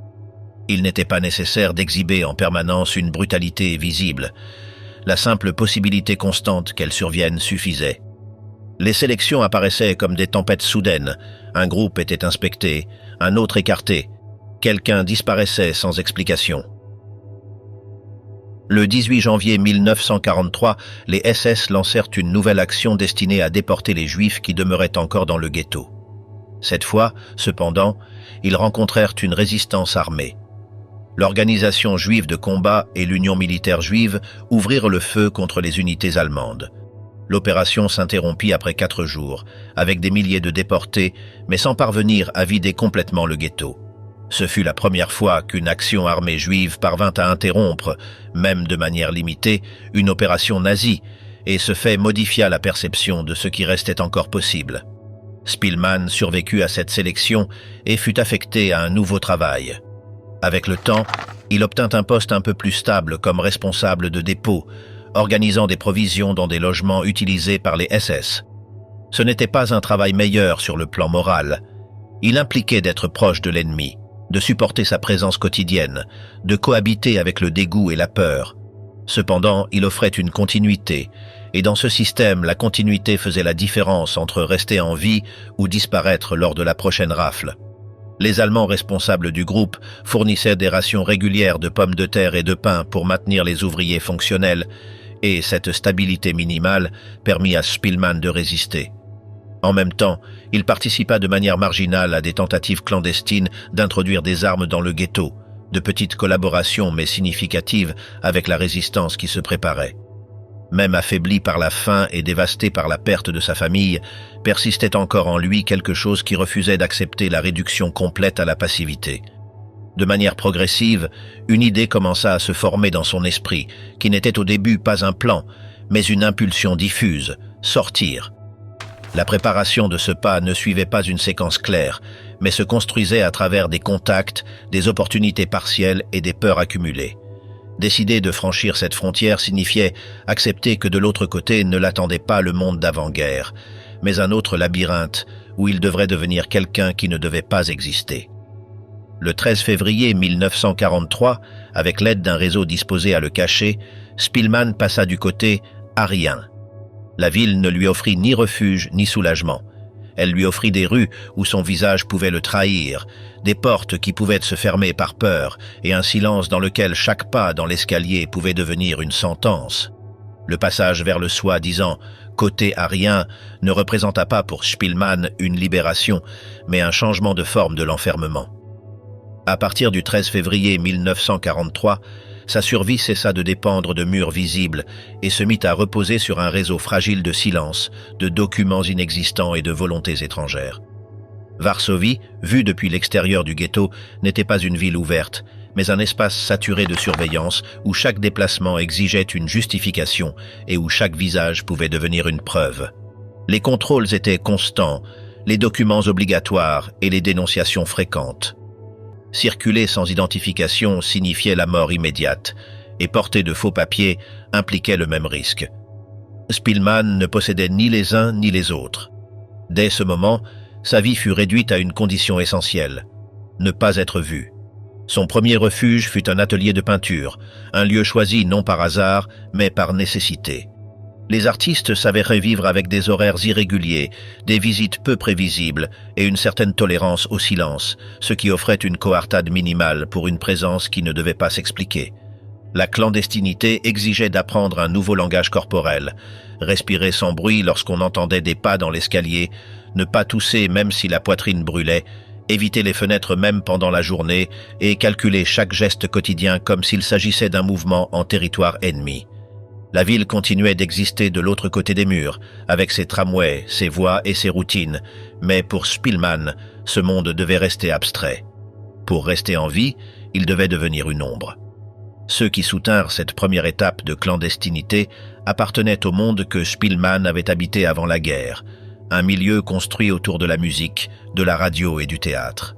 Il n'était pas nécessaire d'exhiber en permanence une brutalité visible. La simple possibilité constante qu'elle survienne suffisait. Les sélections apparaissaient comme des tempêtes soudaines. Un groupe était inspecté, un autre écarté. Quelqu'un disparaissait sans explication. Le 18 janvier 1943, les SS lancèrent une nouvelle action destinée à déporter les Juifs qui demeuraient encore dans le ghetto. Cette fois, cependant, ils rencontrèrent une résistance armée. L'organisation juive de combat et l'Union militaire juive ouvrirent le feu contre les unités allemandes. L'opération s'interrompit après 4 jours, avec des milliers de déportés, mais sans parvenir à vider complètement le ghetto. Ce fut la première fois qu'une action armée juive parvint à interrompre, même de manière limitée, une opération nazie, et ce fait modifia la perception de ce qui restait encore possible. Spillmann survécut à cette sélection et fut affecté à un nouveau travail. Avec le temps, il obtint un poste un peu plus stable comme responsable de dépôt, organisant des provisions dans des logements utilisés par les SS. Ce n'était pas un travail meilleur sur le plan moral. Il impliquait d'être proche de l'ennemi, de supporter sa présence quotidienne, de cohabiter avec le dégoût et la peur. Cependant, il offrait une continuité, et dans ce système, la continuité faisait la différence entre rester en vie ou disparaître lors de la prochaine rafle. Les Allemands responsables du groupe fournissaient des rations régulières de pommes de terre et de pain pour maintenir les ouvriers fonctionnels, et cette stabilité minimale permit à Spillmann de résister. En même temps, il participa de manière marginale à des tentatives clandestines d'introduire des armes dans le ghetto, de petites collaborations mais significatives avec la résistance qui se préparait. Même affaibli par la faim et dévasté par la perte de sa famille, persistait encore en lui quelque chose qui refusait d'accepter la réduction complète à la passivité. De manière progressive, une idée commença à se former dans son esprit, qui n'était au début pas un plan, mais une impulsion diffuse, sortir. La préparation de ce pas ne suivait pas une séquence claire, mais se construisait à travers des contacts, des opportunités partielles et des peurs accumulées. Décider de franchir cette frontière signifiait accepter que de l'autre côté ne l'attendait pas le monde d'avant-guerre, mais un autre labyrinthe où il devrait devenir quelqu'un qui ne devait pas exister. Le 13 février 1943, avec l'aide d'un réseau disposé à le cacher, Spillmann passa du côté arien. La ville ne lui offrit ni refuge ni soulagement. Elle lui offrit des rues où son visage pouvait le trahir, des portes qui pouvaient se fermer par peur et un silence dans lequel chaque pas dans l'escalier pouvait devenir une sentence. Le passage vers le soi-disant « côté arien » ne représenta pas pour Spillmann une libération, mais un changement de forme de l'enfermement. À partir du 13 février 1943, sa survie cessa de dépendre de murs visibles et se mit à reposer sur un réseau fragile de silence, de documents inexistants et de volontés étrangères. Varsovie, vue depuis l'extérieur du ghetto, n'était pas une ville ouverte, mais un espace saturé de surveillance où chaque déplacement exigeait une justification et où chaque visage pouvait devenir une preuve. Les contrôles étaient constants, les documents obligatoires et les dénonciations fréquentes. Circuler sans identification signifiait la mort immédiate, et porter de faux papiers impliquait le même risque. Spillmann ne possédait ni les uns ni les autres. Dès ce moment, sa vie fut réduite à une condition essentielle, ne pas être vu. Son premier refuge fut un atelier de peinture, un lieu choisi non par hasard, mais par nécessité. Les artistes s'avéraient vivre avec des horaires irréguliers, des visites peu prévisibles et une certaine tolérance au silence, ce qui offrait une coartade minimale pour une présence qui ne devait pas s'expliquer. La clandestinité exigeait d'apprendre un nouveau langage corporel, respirer sans bruit lorsqu'on entendait des pas dans l'escalier, ne pas tousser même si la poitrine brûlait, éviter les fenêtres même pendant la journée et calculer chaque geste quotidien comme s'il s'agissait d'un mouvement en territoire ennemi. La ville continuait d'exister de l'autre côté des murs, avec ses tramways, ses voies et ses routines, mais pour Spillmann, ce monde devait rester abstrait. Pour rester en vie, il devait devenir une ombre. Ceux qui soutinrent cette première étape de clandestinité appartenaient au monde que Spillmann avait habité avant la guerre, un milieu construit autour de la musique, de la radio et du théâtre.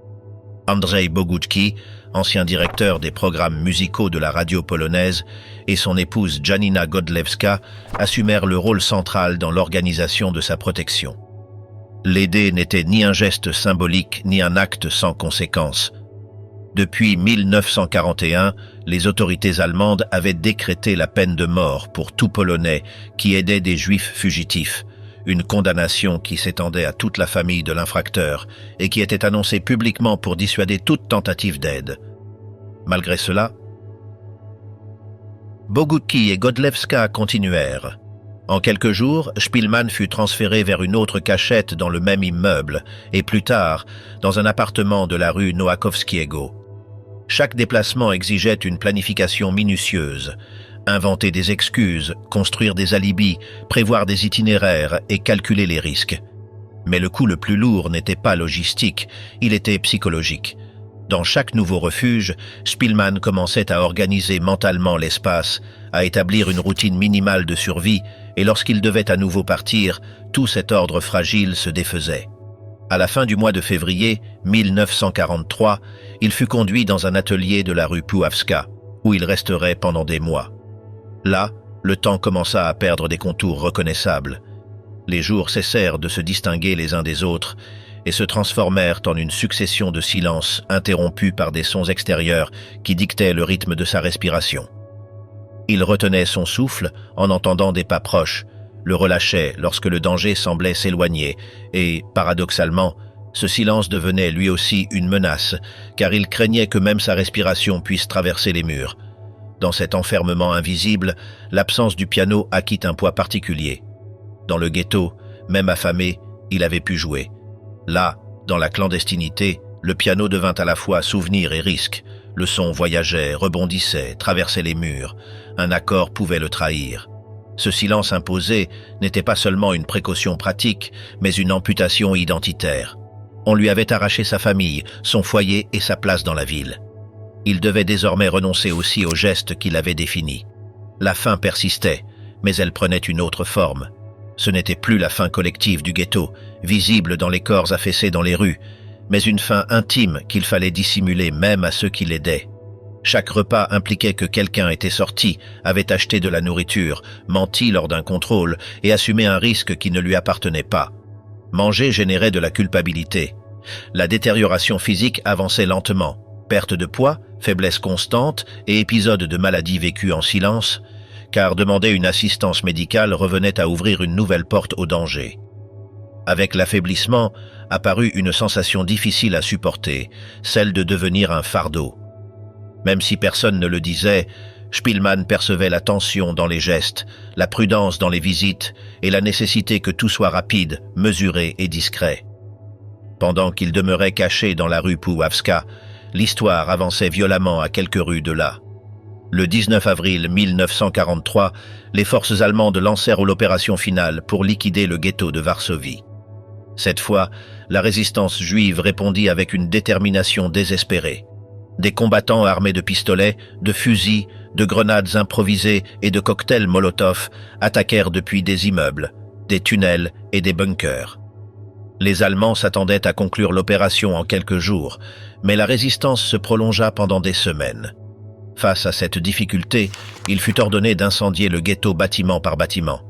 Andrzej Bogucki, ancien directeur des programmes musicaux de la radio polonaise, et son épouse Janina Godlewska assumèrent le rôle central dans l'organisation de sa protection. L'aider n'était ni un geste symbolique ni un acte sans conséquence. Depuis 1941, les autorités allemandes avaient décrété la peine de mort pour tout Polonais qui aidait des Juifs fugitifs, une condamnation qui s'étendait à toute la famille de l'infracteur et qui était annoncée publiquement pour dissuader toute tentative d'aide. Malgré cela, Bogucki et Godlewska continuèrent. En quelques jours, Spillmann fut transféré vers une autre cachette dans le même immeuble et plus tard, dans un appartement de la rue Noakowskiego. Chaque déplacement exigeait une planification minutieuse. Inventer des excuses, construire des alibis, prévoir des itinéraires et calculer les risques. Mais le coup le plus lourd n'était pas logistique, il était psychologique. Dans chaque nouveau refuge, Spillman commençait à organiser mentalement l'espace, à établir une routine minimale de survie, et lorsqu'il devait à nouveau partir, tout cet ordre fragile se défaisait. À la fin du mois de février 1943, il fut conduit dans un atelier de la rue Puławska, où il resterait pendant des mois. Là, le temps commença à perdre des contours reconnaissables. Les jours cessèrent de se distinguer les uns des autres et se transformèrent en une succession de silences interrompus par des sons extérieurs qui dictaient le rythme de sa respiration. Il retenait son souffle en entendant des pas proches, le relâchait lorsque le danger semblait s'éloigner et, paradoxalement, ce silence devenait lui aussi une menace, car il craignait que même sa respiration puisse traverser les murs. Dans cet enfermement invisible, l'absence du piano acquit un poids particulier. Dans le ghetto, même affamé, il avait pu jouer. Là, dans la clandestinité, le piano devint à la fois souvenir et risque. Le son voyageait, rebondissait, traversait les murs. Un accord pouvait le trahir. Ce silence imposé n'était pas seulement une précaution pratique, mais une amputation identitaire. On lui avait arraché sa famille, son foyer et sa place dans la ville. Il devait désormais renoncer aussi aux gestes qui l'avaient défini. La faim persistait, mais elle prenait une autre forme. Ce n'était plus la faim collective du ghetto, visible dans les corps affaissés dans les rues, mais une faim intime qu'il fallait dissimuler même à ceux qui l'aidaient. Chaque repas impliquait que quelqu'un était sorti, avait acheté de la nourriture, menti lors d'un contrôle et assumé un risque qui ne lui appartenait pas. Manger générait de la culpabilité. La détérioration physique avançait lentement. Perte de poids, faiblesse constante et épisodes de maladie vécus en silence, car demander une assistance médicale revenait à ouvrir une nouvelle porte au danger. Avec l'affaiblissement, apparut une sensation difficile à supporter, celle de devenir un fardeau. Même si personne ne le disait, Spillman percevait la tension dans les gestes, la prudence dans les visites et la nécessité que tout soit rapide, mesuré et discret. Pendant qu'il demeurait caché dans la rue Puławska, l'histoire avançait violemment à quelques rues de là. Le 19 avril 1943, les forces allemandes lancèrent l'opération finale pour liquider le ghetto de Varsovie. Cette fois, la résistance juive répondit avec une détermination désespérée. Des combattants armés de pistolets, de fusils, de grenades improvisées et de cocktails Molotov attaquèrent depuis des immeubles, des tunnels et des bunkers. Les Allemands s'attendaient à conclure l'opération en quelques jours, mais la résistance se prolongea pendant des semaines. Face à cette difficulté, il fut ordonné d'incendier le ghetto bâtiment par bâtiment.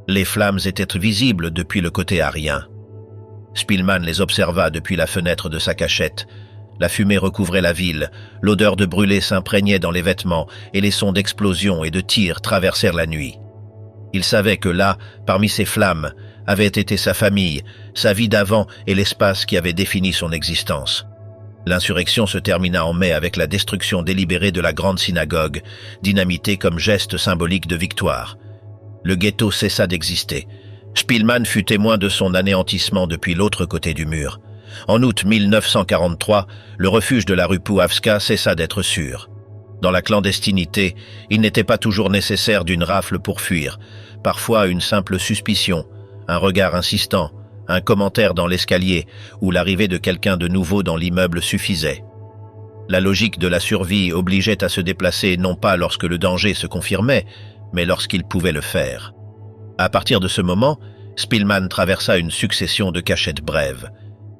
Les flammes étaient visibles depuis le côté aérien. Spillman les observa depuis la fenêtre de sa cachette. La fumée recouvrait la ville, l'odeur de brûlé s'imprégnait dans les vêtements et les sons d'explosions et de tirs traversèrent la nuit. Il savait que là, parmi ces flammes, avait été sa famille, sa vie d'avant et l'espace qui avait défini son existence. L'insurrection se termina en mai avec la destruction délibérée de la grande synagogue, dynamitée comme geste symbolique de victoire. Le ghetto cessa d'exister. Spillman fut témoin de son anéantissement depuis l'autre côté du mur. En août 1943, le refuge de la rue Puławska cessa d'être sûr. Dans la clandestinité, il n'était pas toujours nécessaire d'une rafle pour fuir. Parfois une simple suspicion, un regard insistant, un commentaire dans l'escalier ou l'arrivée de quelqu'un de nouveau dans l'immeuble suffisait. La logique de la survie obligeait à se déplacer non pas lorsque le danger se confirmait, mais lorsqu'il pouvait le faire. À partir de ce moment, Spillman traversa une succession de cachettes brèves.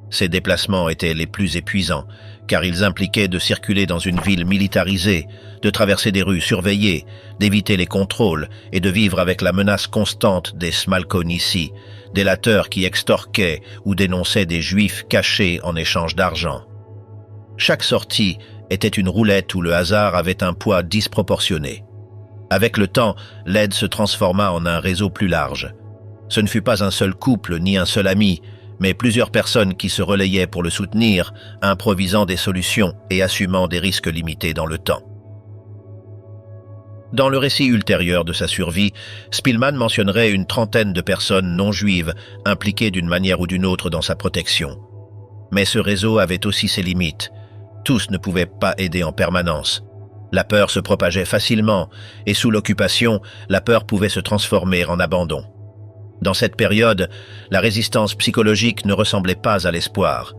Ces déplacements étaient les plus épuisants, car ils impliquaient de circuler dans une ville militarisée, de traverser des rues surveillées, d'éviter les contrôles et de vivre avec la menace constante des smalkonici, délateurs qui extorquaient ou dénonçaient des juifs cachés en échange d'argent. Chaque sortie était une roulette où le hasard avait un poids disproportionné. Avec le temps, l'aide se transforma en un réseau plus large. Ce ne fut pas un seul couple ni un seul ami, mais plusieurs personnes qui se relayaient pour le soutenir, improvisant des solutions et assumant des risques limités dans le temps. Dans le récit ultérieur de sa survie, Spillman mentionnerait une trentaine de personnes non juives impliquées d'une manière ou d'une autre dans sa protection. Mais ce réseau avait aussi ses limites. Tous ne pouvaient pas aider en permanence. La peur se propageait facilement, et sous l'occupation, la peur pouvait se transformer en abandon. Dans cette période, la résistance psychologique ne ressemblait pas à l'espoir.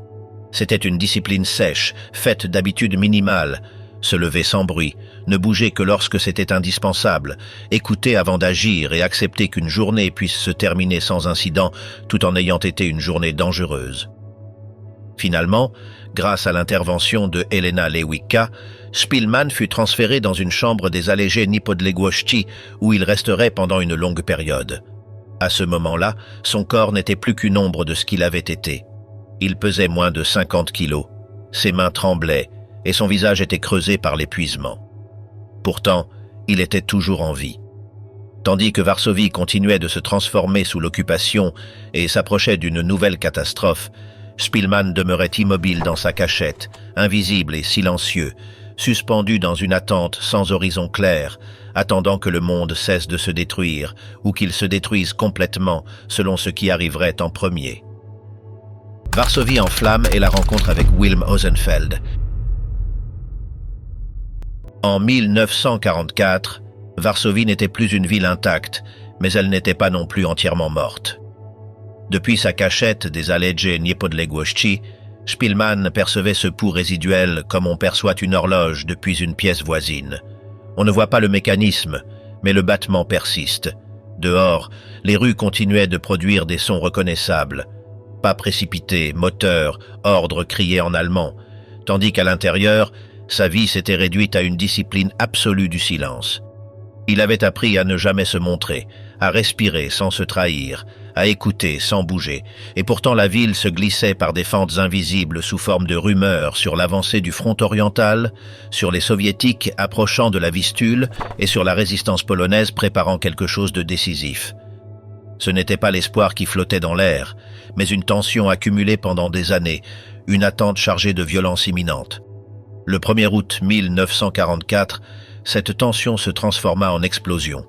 C'était une discipline sèche, faite d'habitudes minimales. Se lever sans bruit, ne bouger que lorsque c'était indispensable, écouter avant d'agir et accepter qu'une journée puisse se terminer sans incident tout en ayant été une journée dangereuse. Finalement, grâce à l'intervention de Helena Lewicka, Spilman fut transféré dans une chambre des allégés Niepodległości où il resterait pendant une longue période. À ce moment-là, son corps n'était plus qu'une ombre de ce qu'il avait été. Il pesait moins de 50 kilos, ses mains tremblaient et son visage était creusé par l'épuisement. Pourtant, il était toujours en vie. Tandis que Varsovie continuait de se transformer sous l'occupation et s'approchait d'une nouvelle catastrophe, Spilman demeurait immobile dans sa cachette, invisible et silencieux, suspendu dans une attente sans horizon clair, attendant que le monde cesse de se détruire ou qu'il se détruise complètement selon ce qui arriverait en premier. Varsovie en flammes et la rencontre avec Wilm Ozenfeld. En 1944, Varsovie n'était plus une ville intacte, mais elle n'était pas non plus entièrement morte. Depuis sa cachette des allégés Niepodległości, Spilman percevait ce pouls résiduel comme on perçoit une horloge depuis une pièce voisine. On ne voit pas le mécanisme, mais le battement persiste. Dehors, les rues continuaient de produire des sons reconnaissables. Pas précipités, moteurs, ordres criés en allemand, tandis qu'à l'intérieur, sa vie s'était réduite à une discipline absolue du silence. Il avait appris à ne jamais se montrer, à respirer sans se trahir, à écouter sans bouger, et pourtant la ville se glissait par des fentes invisibles sous forme de rumeurs sur l'avancée du front oriental, sur les soviétiques approchant de la Vistule et sur la résistance polonaise préparant quelque chose de décisif. Ce n'était pas l'espoir qui flottait dans l'air, mais une tension accumulée pendant des années, une attente chargée de violence imminente. Le 1er août 1944, cette tension se transforma en explosion.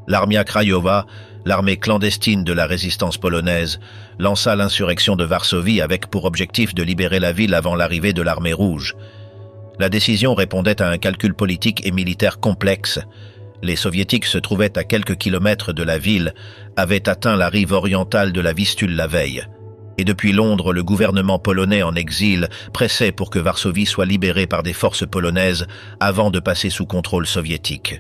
L'Armia Krajowa, l'armée clandestine de la résistance polonaise, lança l'insurrection de Varsovie avec pour objectif de libérer la ville avant l'arrivée de l'armée rouge. La décision répondait à un calcul politique et militaire complexe. Les soviétiques se trouvaient à quelques kilomètres de la ville, avaient atteint la rive orientale de la Vistule la veille. Et depuis Londres, le gouvernement polonais en exil pressait pour que Varsovie soit libérée par des forces polonaises avant de passer sous contrôle soviétique.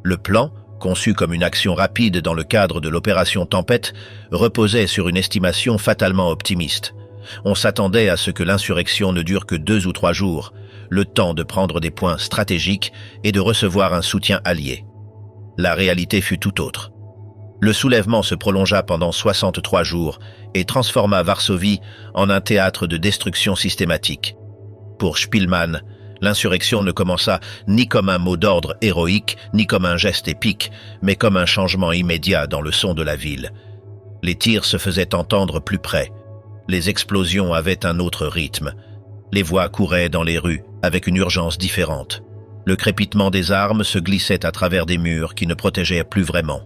Le plan, conçu comme une action rapide dans le cadre de l'opération Tempête, reposait sur une estimation fatalement optimiste. On s'attendait à ce que l'insurrection ne dure que 2 ou 3 jours, le temps de prendre des points stratégiques et de recevoir un soutien allié. La réalité fut tout autre. Le soulèvement se prolongea pendant 63 jours et transforma Varsovie en un théâtre de destruction systématique. Pour Spilman, l'insurrection ne commença ni comme un mot d'ordre héroïque, ni comme un geste épique, mais comme un changement immédiat dans le son de la ville. Les tirs se faisaient entendre plus près. Les explosions avaient un autre rythme. Les voix couraient dans les rues avec une urgence différente. Le crépitement des armes se glissait à travers des murs qui ne protégeaient plus vraiment.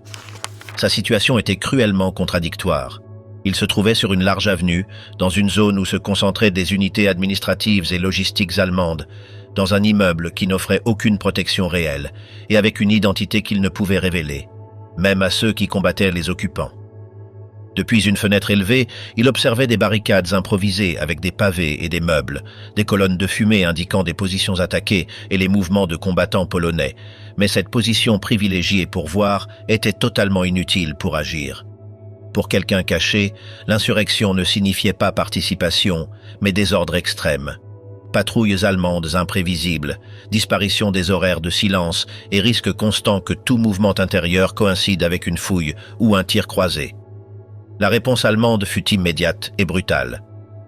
Sa situation était cruellement contradictoire. Il se trouvait sur une large avenue, dans une zone où se concentraient des unités administratives et logistiques allemandes, dans un immeuble qui n'offrait aucune protection réelle et avec une identité qu'il ne pouvait révéler, même à ceux qui combattaient les occupants. Depuis une fenêtre élevée, il observait des barricades improvisées avec des pavés et des meubles, des colonnes de fumée indiquant des positions attaquées et les mouvements de combattants polonais. Mais cette position privilégiée pour voir était totalement inutile pour agir. Pour quelqu'un caché, l'insurrection ne signifiait pas participation, mais désordre extrême. Patrouilles allemandes imprévisibles, disparition des horaires de silence et risque constant que tout mouvement intérieur coïncide avec une fouille ou un tir croisé. La réponse allemande fut immédiate et brutale.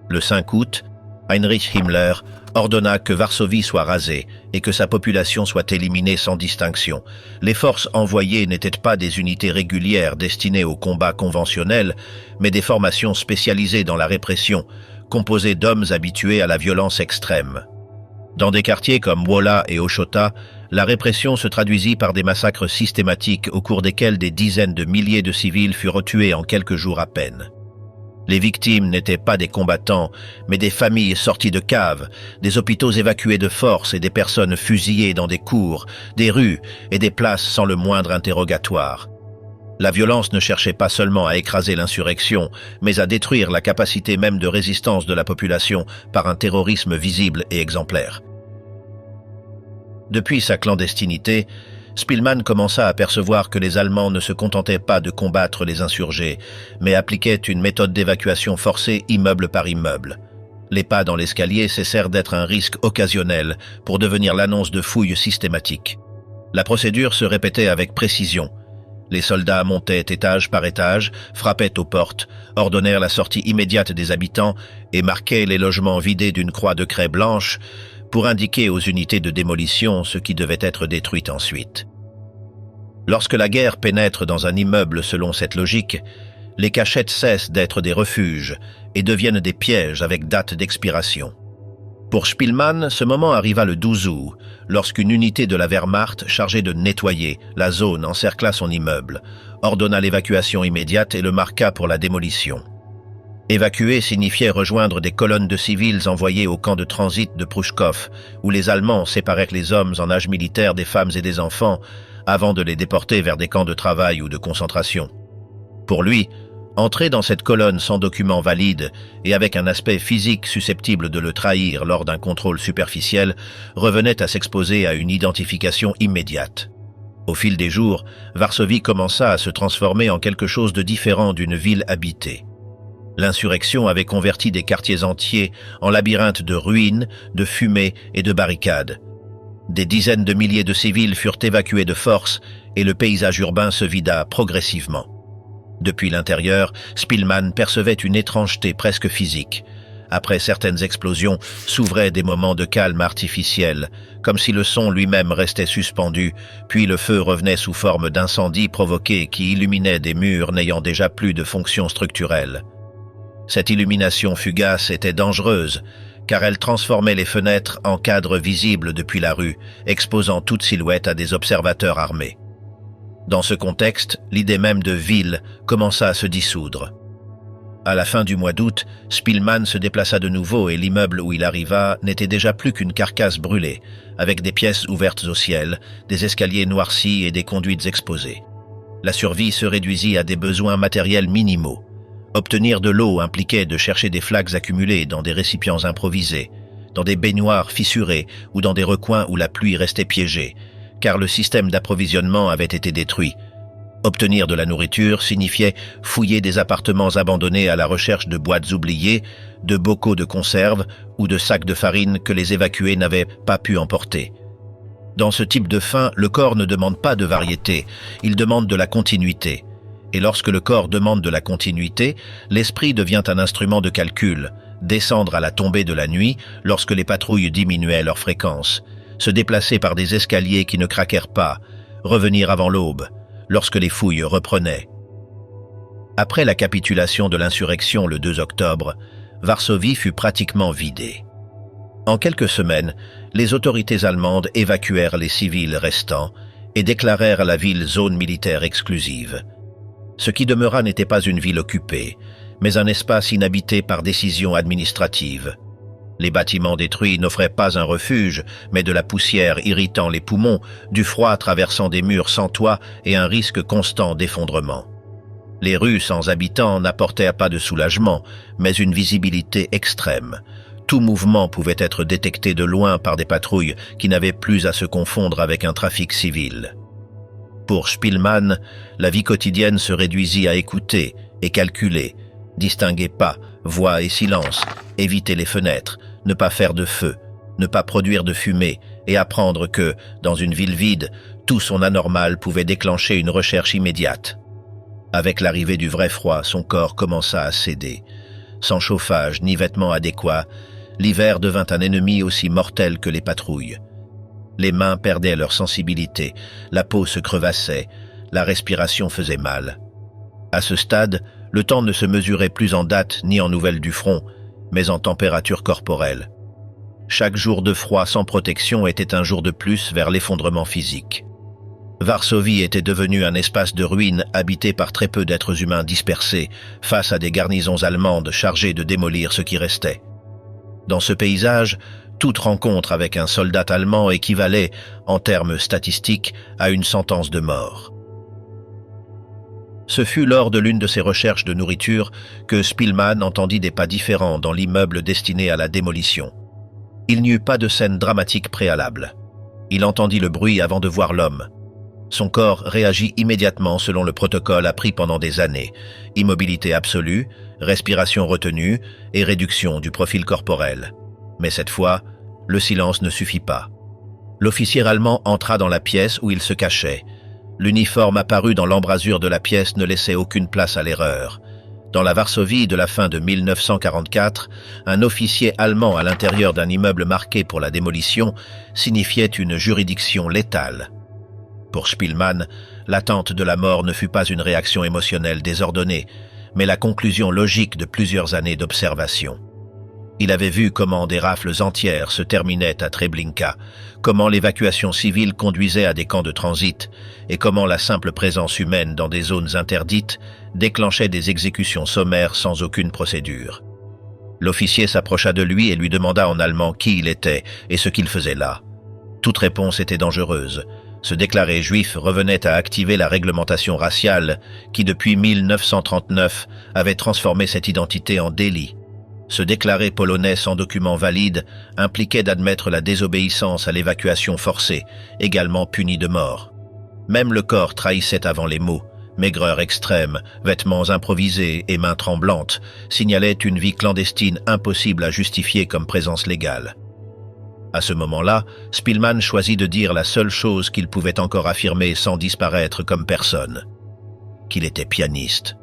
Le 5 août, Heinrich Himmler ordonna que Varsovie soit rasée et que sa population soit éliminée sans distinction. Les forces envoyées n'étaient pas des unités régulières destinées au combat conventionnel, mais des formations spécialisées dans la répression, composées d'hommes habitués à la violence extrême. Dans des quartiers comme Wola et Ochota, la répression se traduisit par des massacres systématiques au cours desquels des dizaines de milliers de civils furent tués en quelques jours à peine. Les victimes n'étaient pas des combattants, mais des familles sorties de caves, des hôpitaux évacués de force et des personnes fusillées dans des cours, des rues et des places sans le moindre interrogatoire. La violence ne cherchait pas seulement à écraser l'insurrection, mais à détruire la capacité même de résistance de la population par un terrorisme visible et exemplaire. Depuis sa clandestinité, Spillmann commença à percevoir que les Allemands ne se contentaient pas de combattre les insurgés, mais appliquaient une méthode d'évacuation forcée immeuble par immeuble. Les pas dans l'escalier cessèrent d'être un risque occasionnel pour devenir l'annonce de fouilles systématiques. La procédure se répétait avec précision. Les soldats montaient étage par étage, frappaient aux portes, ordonnèrent la sortie immédiate des habitants et marquaient les logements vidés d'une croix de craie blanche pour indiquer aux unités de démolition ce qui devait être détruit ensuite. Lorsque la guerre pénètre dans un immeuble selon cette logique, les cachettes cessent d'être des refuges et deviennent des pièges avec date d'expiration. Pour Spillmann, ce moment arriva le 12 août, lorsqu'une unité de la Wehrmacht chargée de nettoyer la zone encercla son immeuble, ordonna l'évacuation immédiate et le marqua pour la démolition. Évacuer signifiait rejoindre des colonnes de civils envoyés au camp de transit de Prouchkov, où les Allemands séparèrent les hommes en âge militaire des femmes et des enfants, avant de les déporter vers des camps de travail ou de concentration. Pour lui, entrer dans cette colonne sans document valide et avec un aspect physique susceptible de le trahir lors d'un contrôle superficiel revenait à s'exposer à une identification immédiate. Au fil des jours, Varsovie commença à se transformer en quelque chose de différent d'une ville habitée. L'insurrection avait converti des quartiers entiers en labyrinthes de ruines, de fumée et de barricades. Des dizaines de milliers de civils furent évacués de force et le paysage urbain se vida progressivement. Depuis l'intérieur, Spillmann percevait une étrangeté presque physique. Après certaines explosions, s'ouvraient des moments de calme artificiel, comme si le son lui-même restait suspendu, puis le feu revenait sous forme d'incendie provoqué qui illuminait des murs n'ayant déjà plus de fonction structurelle. Cette illumination fugace était dangereuse, car elle transformait les fenêtres en cadres visibles depuis la rue, exposant toute silhouette à des observateurs armés. Dans ce contexte, l'idée même de ville commença à se dissoudre. À la fin du mois d'août, Spillmann se déplaça de nouveau et l'immeuble où il arriva n'était déjà plus qu'une carcasse brûlée, avec des pièces ouvertes au ciel, des escaliers noircis et des conduites exposées. La survie se réduisit à des besoins matériels minimaux. Obtenir de l'eau impliquait de chercher des flaques accumulées dans des récipients improvisés, dans des baignoires fissurées ou dans des recoins où la pluie restait piégée, car le système d'approvisionnement avait été détruit. Obtenir de la nourriture signifiait fouiller des appartements abandonnés à la recherche de boîtes oubliées, de bocaux de conserve ou de sacs de farine que les évacués n'avaient pas pu emporter. Dans ce type de faim, le corps ne demande pas de variété, il demande de la continuité. Et lorsque le corps demande de la continuité, l'esprit devient un instrument de calcul, descendre à la tombée de la nuit lorsque les patrouilles diminuaient leur fréquence, se déplacer par des escaliers qui ne craquèrent pas, revenir avant l'aube, lorsque les fouilles reprenaient. Après la capitulation de l'insurrection le 2 octobre, Varsovie fut pratiquement vidée. En quelques semaines, les autorités allemandes évacuèrent les civils restants et déclarèrent la ville zone militaire exclusive. Ce qui demeura n'était pas une ville occupée, mais un espace inhabité par décision administrative. Les bâtiments détruits n'offraient pas un refuge, mais de la poussière irritant les poumons, du froid traversant des murs sans toit et un risque constant d'effondrement. Les rues sans habitants n'apportèrent pas de soulagement, mais une visibilité extrême. Tout mouvement pouvait être détecté de loin par des patrouilles qui n'avaient plus à se confondre avec un trafic civil. Pour Spillmann, la vie quotidienne se réduisit à écouter et calculer, distinguer pas, voix et silence, éviter les fenêtres, ne pas faire de feu, ne pas produire de fumée et apprendre que, dans une ville vide, tout son anormal pouvait déclencher une recherche immédiate. Avec l'arrivée du vrai froid, son corps commença à céder. Sans chauffage ni vêtements adéquats, l'hiver devint un ennemi aussi mortel que les patrouilles. Les mains perdaient leur sensibilité, la peau se crevassait, la respiration faisait mal. À ce stade, le temps ne se mesurait plus en date ni en nouvelles du front, mais en température corporelle. Chaque jour de froid sans protection était un jour de plus vers l'effondrement physique. Varsovie était devenue un espace de ruines habité par très peu d'êtres humains dispersés face à des garnisons allemandes chargées de démolir ce qui restait. Dans ce paysage, toute rencontre avec un soldat allemand équivalait, en termes statistiques, à une sentence de mort. Ce fut lors de l'une de ses recherches de nourriture que Spillman entendit des pas différents dans l'immeuble destiné à la démolition. Il n'y eut pas de scène dramatique préalable. Il entendit le bruit avant de voir l'homme. Son corps réagit immédiatement selon le protocole appris pendant des années. Immobilité absolue, respiration retenue et réduction du profil corporel. Mais cette fois, le silence ne suffit pas. L'officier allemand entra dans la pièce où il se cachait. L'uniforme apparu dans l'embrasure de la pièce ne laissait aucune place à l'erreur. Dans la Varsovie de la fin de 1944, un officier allemand à l'intérieur d'un immeuble marqué pour la démolition signifiait une juridiction létale. Pour Spillman, l'attente de la mort ne fut pas une réaction émotionnelle désordonnée, mais la conclusion logique de plusieurs années d'observation. Il avait vu comment des rafles entières se terminaient à Treblinka, comment l'évacuation civile conduisait à des camps de transit et comment la simple présence humaine dans des zones interdites déclenchait des exécutions sommaires sans aucune procédure. L'officier s'approcha de lui et lui demanda en allemand qui il était et ce qu'il faisait là. Toute réponse était dangereuse. Se déclarer juif revenait à activer la réglementation raciale qui, depuis 1939, avait transformé cette identité en délit. Se déclarer polonais sans document valide impliquait d'admettre la désobéissance à l'évacuation forcée, également punie de mort. Même le corps trahissait avant les mots. Maigreur extrême, vêtements improvisés et mains tremblantes signalaient une vie clandestine impossible à justifier comme présence légale. À ce moment-là, Spillman choisit de dire la seule chose qu'il pouvait encore affirmer sans disparaître comme personne, qu'il était pianiste.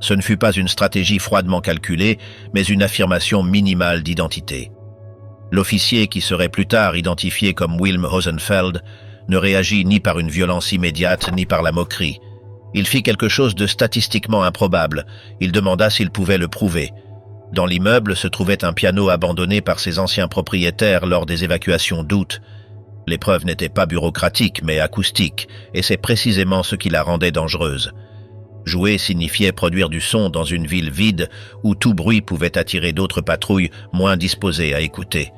Ce ne fut pas une stratégie froidement calculée, mais une affirmation minimale d'identité. L'officier, qui serait plus tard identifié comme Wilm Hosenfeld, ne réagit ni par une violence immédiate ni par la moquerie. Il fit quelque chose de statistiquement improbable. Il demanda s'il pouvait le prouver. Dans l'immeuble se trouvait un piano abandonné par ses anciens propriétaires lors des évacuations d'août. L'épreuve n'était pas bureaucratique, mais acoustique, et c'est précisément ce qui la rendait dangereuse. Jouer signifiait produire du son dans une ville vide où tout bruit pouvait attirer d'autres patrouilles moins disposées à écouter.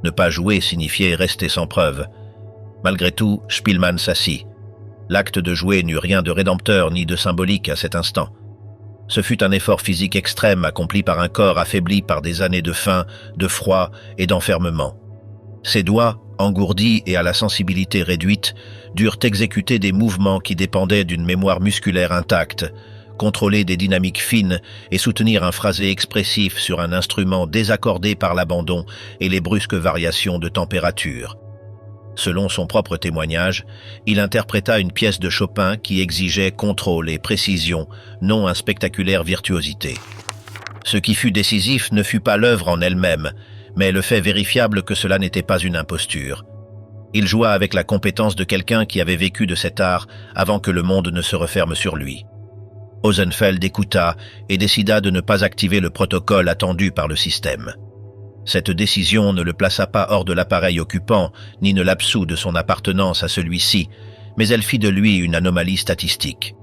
Ne pas jouer signifiait rester sans preuve. Malgré tout, Spillman s'assit. L'acte de jouer n'eut rien de rédempteur ni de symbolique à cet instant. Ce fut un effort physique extrême accompli par un corps affaibli par des années de faim, de froid et d'enfermement. Ses doigts, engourdis et à la sensibilité réduite, durent exécuter des mouvements qui dépendaient d'une mémoire musculaire intacte, contrôler des dynamiques fines et soutenir un phrasé expressif sur un instrument désaccordé par l'abandon et les brusques variations de température. Selon son propre témoignage, il interpréta une pièce de Chopin qui exigeait contrôle et précision, non une spectaculaire virtuosité. Ce qui fut décisif ne fut pas l'œuvre en elle-même, mais le fait vérifiable que cela n'était pas une imposture. Il joua avec la compétence de quelqu'un qui avait vécu de cet art avant que le monde ne se referme sur lui. Hosenfeld écouta et décida de ne pas activer le protocole attendu par le système. Cette décision ne le plaça pas hors de l'appareil occupant, ni ne l'absout de son appartenance à celui-ci, mais elle fit de lui une anomalie statistique.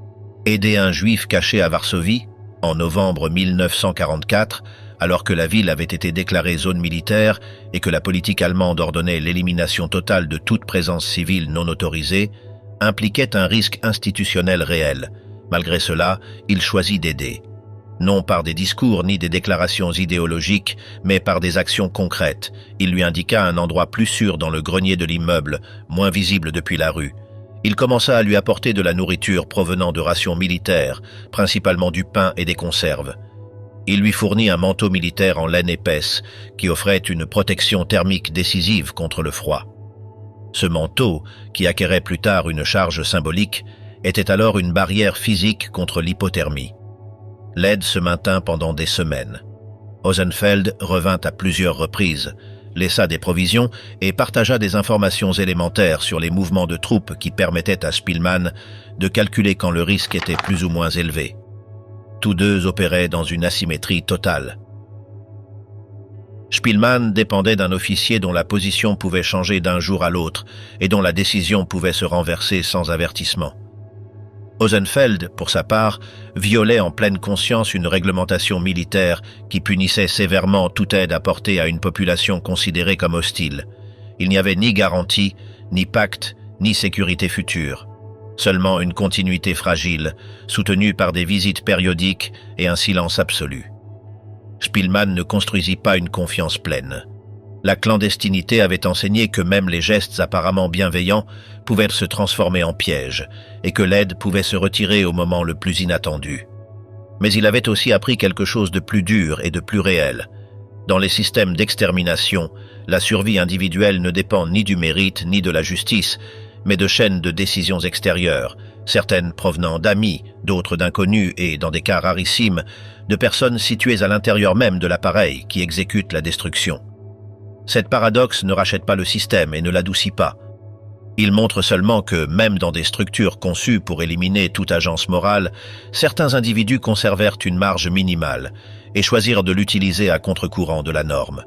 Aider un juif caché à Varsovie, en novembre 1944, alors que la ville avait été déclarée zone militaire et que la politique allemande ordonnait l'élimination totale de toute présence civile non autorisée, impliquait un risque institutionnel réel. Malgré cela, il choisit d'aider. Non par des discours ni des déclarations idéologiques, mais par des actions concrètes. Il lui indiqua un endroit plus sûr dans le grenier de l'immeuble, moins visible depuis la rue. Il commença à lui apporter de la nourriture provenant de rations militaires, principalement du pain et des conserves. Il lui fournit un manteau militaire en laine épaisse, qui offrait une protection thermique décisive contre le froid. Ce manteau, qui acquérait plus tard une charge symbolique, était alors une barrière physique contre l'hypothermie. L'aide se maintint pendant des semaines. Hosenfeld revint à plusieurs reprises, laissa des provisions et partagea des informations élémentaires sur les mouvements de troupes qui permettaient à Spillman de calculer quand le risque était plus ou moins élevé. Tous deux opéraient dans une asymétrie totale. Spillman dépendait d'un officier dont la position pouvait changer d'un jour à l'autre et dont la décision pouvait se renverser sans avertissement. Hosenfeld, pour sa part, violait en pleine conscience une réglementation militaire qui punissait sévèrement toute aide apportée à une population considérée comme hostile. Il n'y avait ni garantie, ni pacte, ni sécurité future. Seulement une continuité fragile, soutenue par des visites périodiques et un silence absolu. Spielmann ne construisit pas une confiance pleine. La clandestinité avait enseigné que même les gestes apparemment bienveillants pouvaient se transformer en pièges et que l'aide pouvait se retirer au moment le plus inattendu. Mais il avait aussi appris quelque chose de plus dur et de plus réel. Dans les systèmes d'extermination, la survie individuelle ne dépend ni du mérite ni de la justice, mais de chaînes de décisions extérieures, certaines provenant d'amis, d'autres d'inconnus et, dans des cas rarissimes, de personnes situées à l'intérieur même de l'appareil qui exécute la destruction. Cette paradoxe ne rachète pas le système et ne l'adoucit pas. Il montre seulement que, même dans des structures conçues pour éliminer toute agence morale, certains individus conservèrent une marge minimale et choisirent de l'utiliser à contre-courant de la norme.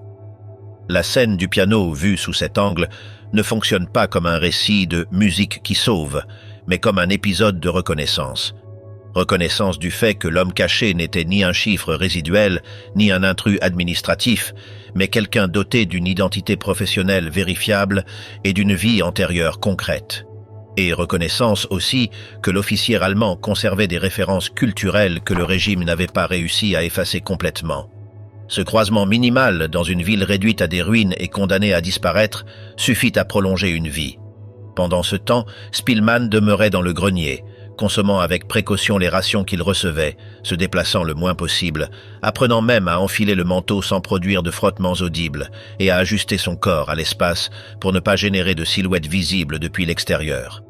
La scène du piano vue sous cet angle ne fonctionne pas comme un récit de musique qui sauve, mais comme un épisode de reconnaissance. Reconnaissance du fait que l'homme caché n'était ni un chiffre résiduel, ni un intrus administratif, mais quelqu'un doté d'une identité professionnelle vérifiable et d'une vie antérieure concrète. Et reconnaissance aussi que l'officier allemand conservait des références culturelles que le régime n'avait pas réussi à effacer complètement. Ce croisement minimal dans une ville réduite à des ruines et condamnée à disparaître suffit à prolonger une vie. Pendant ce temps, Spielmann demeurait dans le grenier, consommant avec précaution les rations qu'il recevait, se déplaçant le moins possible, apprenant même à enfiler le manteau sans produire de frottements audibles et à ajuster son corps à l'espace pour ne pas générer de silhouettes visibles depuis l'extérieur.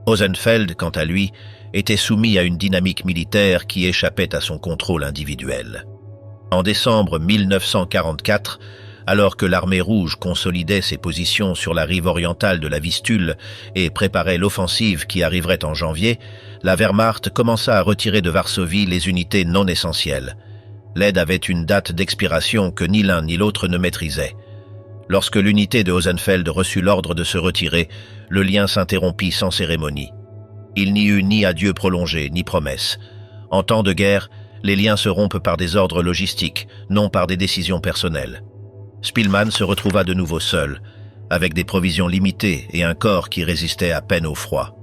Hosenfeld, quant à lui, était soumis à une dynamique militaire qui échappait à son contrôle individuel. En décembre 1944, alors que l'armée rouge consolidait ses positions sur la rive orientale de la Vistule et préparait l'offensive qui arriverait en janvier, la Wehrmacht commença à retirer de Varsovie les unités non essentielles. L'aide avait une date d'expiration que ni l'un ni l'autre ne maîtrisait. Lorsque l'unité de Hosenfeld reçut l'ordre de se retirer, le lien s'interrompit sans cérémonie. Il n'y eut ni adieu prolongé, ni promesse. En temps de guerre, les liens se rompent par des ordres logistiques, non par des décisions personnelles. Spielmann se retrouva de nouveau seul, avec des provisions limitées et un corps qui résistait à peine au froid.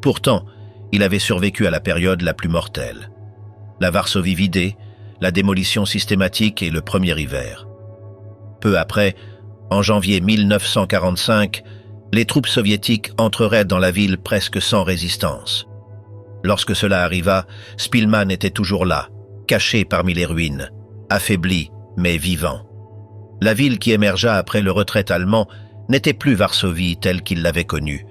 Pourtant, il avait survécu à la période la plus mortelle. La Varsovie vidée, la démolition systématique et le premier hiver. Peu après, en janvier 1945, les troupes soviétiques entreraient dans la ville presque sans résistance. Lorsque cela arriva, Spielmann était toujours là, caché parmi les ruines, affaibli mais vivant. La ville qui émergea après le retrait allemand n'était plus Varsovie telle qu'il l'avait connue.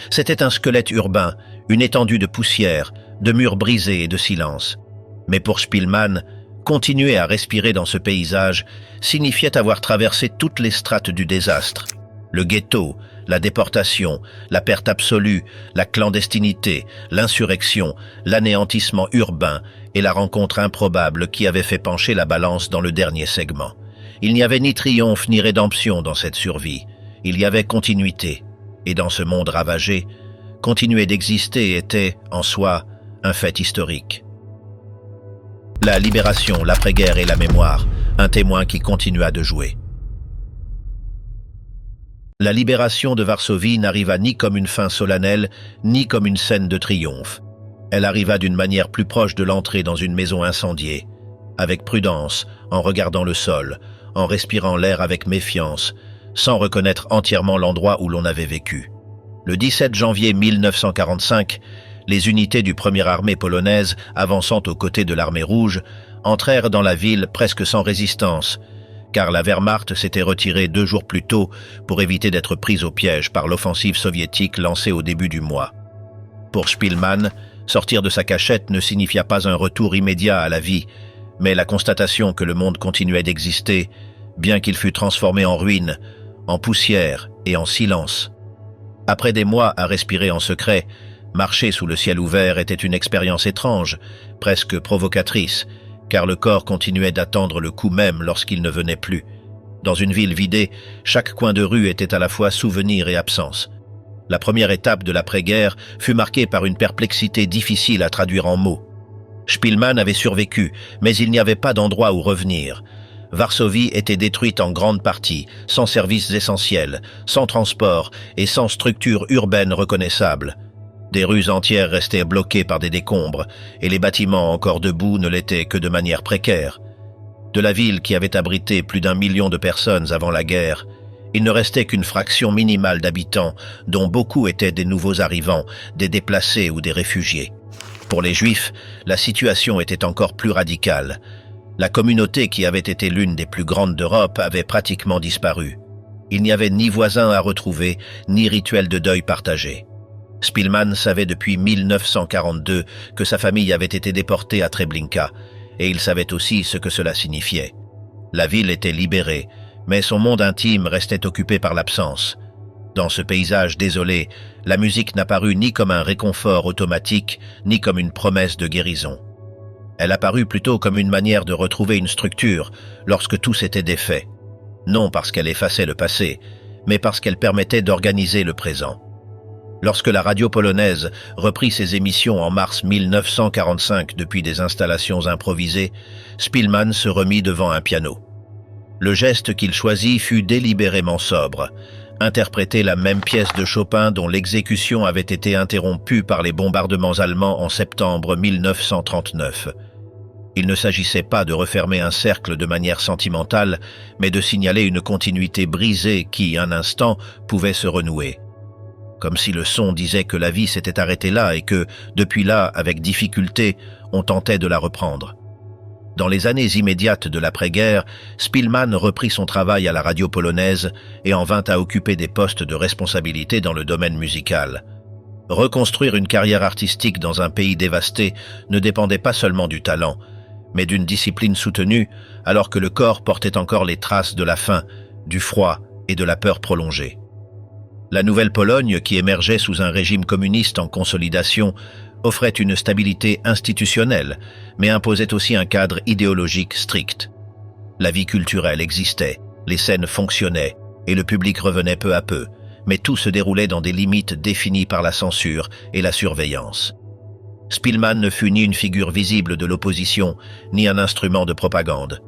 C'était un squelette urbain, une étendue de poussière, de murs brisés et de silence. Mais pour Spielmann, continuer à respirer dans ce paysage signifiait avoir traversé toutes les strates du désastre. Le ghetto, la déportation, la perte absolue, la clandestinité, l'insurrection, l'anéantissement urbain et la rencontre improbable qui avait fait pencher la balance dans le dernier segment. Il n'y avait ni triomphe ni rédemption dans cette survie. Il y avait continuité. Et dans ce monde ravagé, continuer d'exister était, en soi, un fait historique. La libération, l'après-guerre et la mémoire, un témoin qui continua de jouer. La libération de Varsovie n'arriva ni comme une fin solennelle, ni comme une scène de triomphe. Elle arriva d'une manière plus proche de l'entrée dans une maison incendiée, avec prudence, en regardant le sol, en respirant l'air avec méfiance, sans reconnaître entièrement l'endroit où l'on avait vécu. Le 17 janvier 1945, les unités du 1er armée polonaise, avançant aux côtés de l'armée rouge, entrèrent dans la ville presque sans résistance, car la Wehrmacht s'était retirée 2 jours plus tôt pour éviter d'être prise au piège par l'offensive soviétique lancée au début du mois. Pour Spielmann, sortir de sa cachette ne signifia pas un retour immédiat à la vie, mais la constatation que le monde continuait d'exister, bien qu'il fût transformé en ruine, en poussière et en silence. Après des mois à respirer en secret, marcher sous le ciel ouvert était une expérience étrange, presque provocatrice, car le corps continuait d'attendre le coup même lorsqu'il ne venait plus. Dans une ville vidée, chaque coin de rue était à la fois souvenir et absence. La première étape de l'après-guerre fut marquée par une perplexité difficile à traduire en mots. Spielmann avait survécu, mais il n'y avait pas d'endroit où revenir. Varsovie était détruite en grande partie, sans services essentiels, sans transport et sans structure urbaine reconnaissable. Des rues entières restaient bloquées par des décombres, et les bâtiments encore debout ne l'étaient que de manière précaire. De la ville qui avait abrité plus d'1 million de personnes avant la guerre, il ne restait qu'une fraction minimale d'habitants, dont beaucoup étaient des nouveaux arrivants, des déplacés ou des réfugiés. Pour les Juifs, la situation était encore plus radicale. La communauté qui avait été l'une des plus grandes d'Europe avait pratiquement disparu. Il n'y avait ni voisins à retrouver, ni rituel de deuil partagé. Spilman savait depuis 1942 que sa famille avait été déportée à Treblinka, et il savait aussi ce que cela signifiait. La ville était libérée, mais son monde intime restait occupé par l'absence. Dans ce paysage désolé, la musique n'apparut ni comme un réconfort automatique, ni comme une promesse de guérison. Elle apparut plutôt comme une manière de retrouver une structure lorsque tout s'était défait. Non parce qu'elle effaçait le passé, mais parce qu'elle permettait d'organiser le présent. Lorsque la radio polonaise reprit ses émissions en mars 1945 depuis des installations improvisées, Spilman se remit devant un piano. Le geste qu'il choisit fut délibérément sobre, interpréter la même pièce de Chopin dont l'exécution avait été interrompue par les bombardements allemands en septembre 1939. Il ne s'agissait pas de refermer un cercle de manière sentimentale, mais de signaler une continuité brisée qui, un instant, pouvait se renouer. Comme si le son disait que la vie s'était arrêtée là et que, depuis là, avec difficulté, on tentait de la reprendre. Dans les années immédiates de l'après-guerre, Spilman reprit son travail à la radio polonaise et en vint à occuper des postes de responsabilité dans le domaine musical. Reconstruire une carrière artistique dans un pays dévasté ne dépendait pas seulement du talent, mais d'une discipline soutenue, alors que le corps portait encore les traces de la faim, du froid et de la peur prolongée. La nouvelle Pologne, qui émergeait sous un régime communiste en consolidation, offrait une stabilité institutionnelle, mais imposait aussi un cadre idéologique strict. La vie culturelle existait, les scènes fonctionnaient, et le public revenait peu à peu, mais tout se déroulait dans des limites définies par la censure et la surveillance. Spilman ne fut ni une figure visible de l'opposition, ni un instrument de propagande.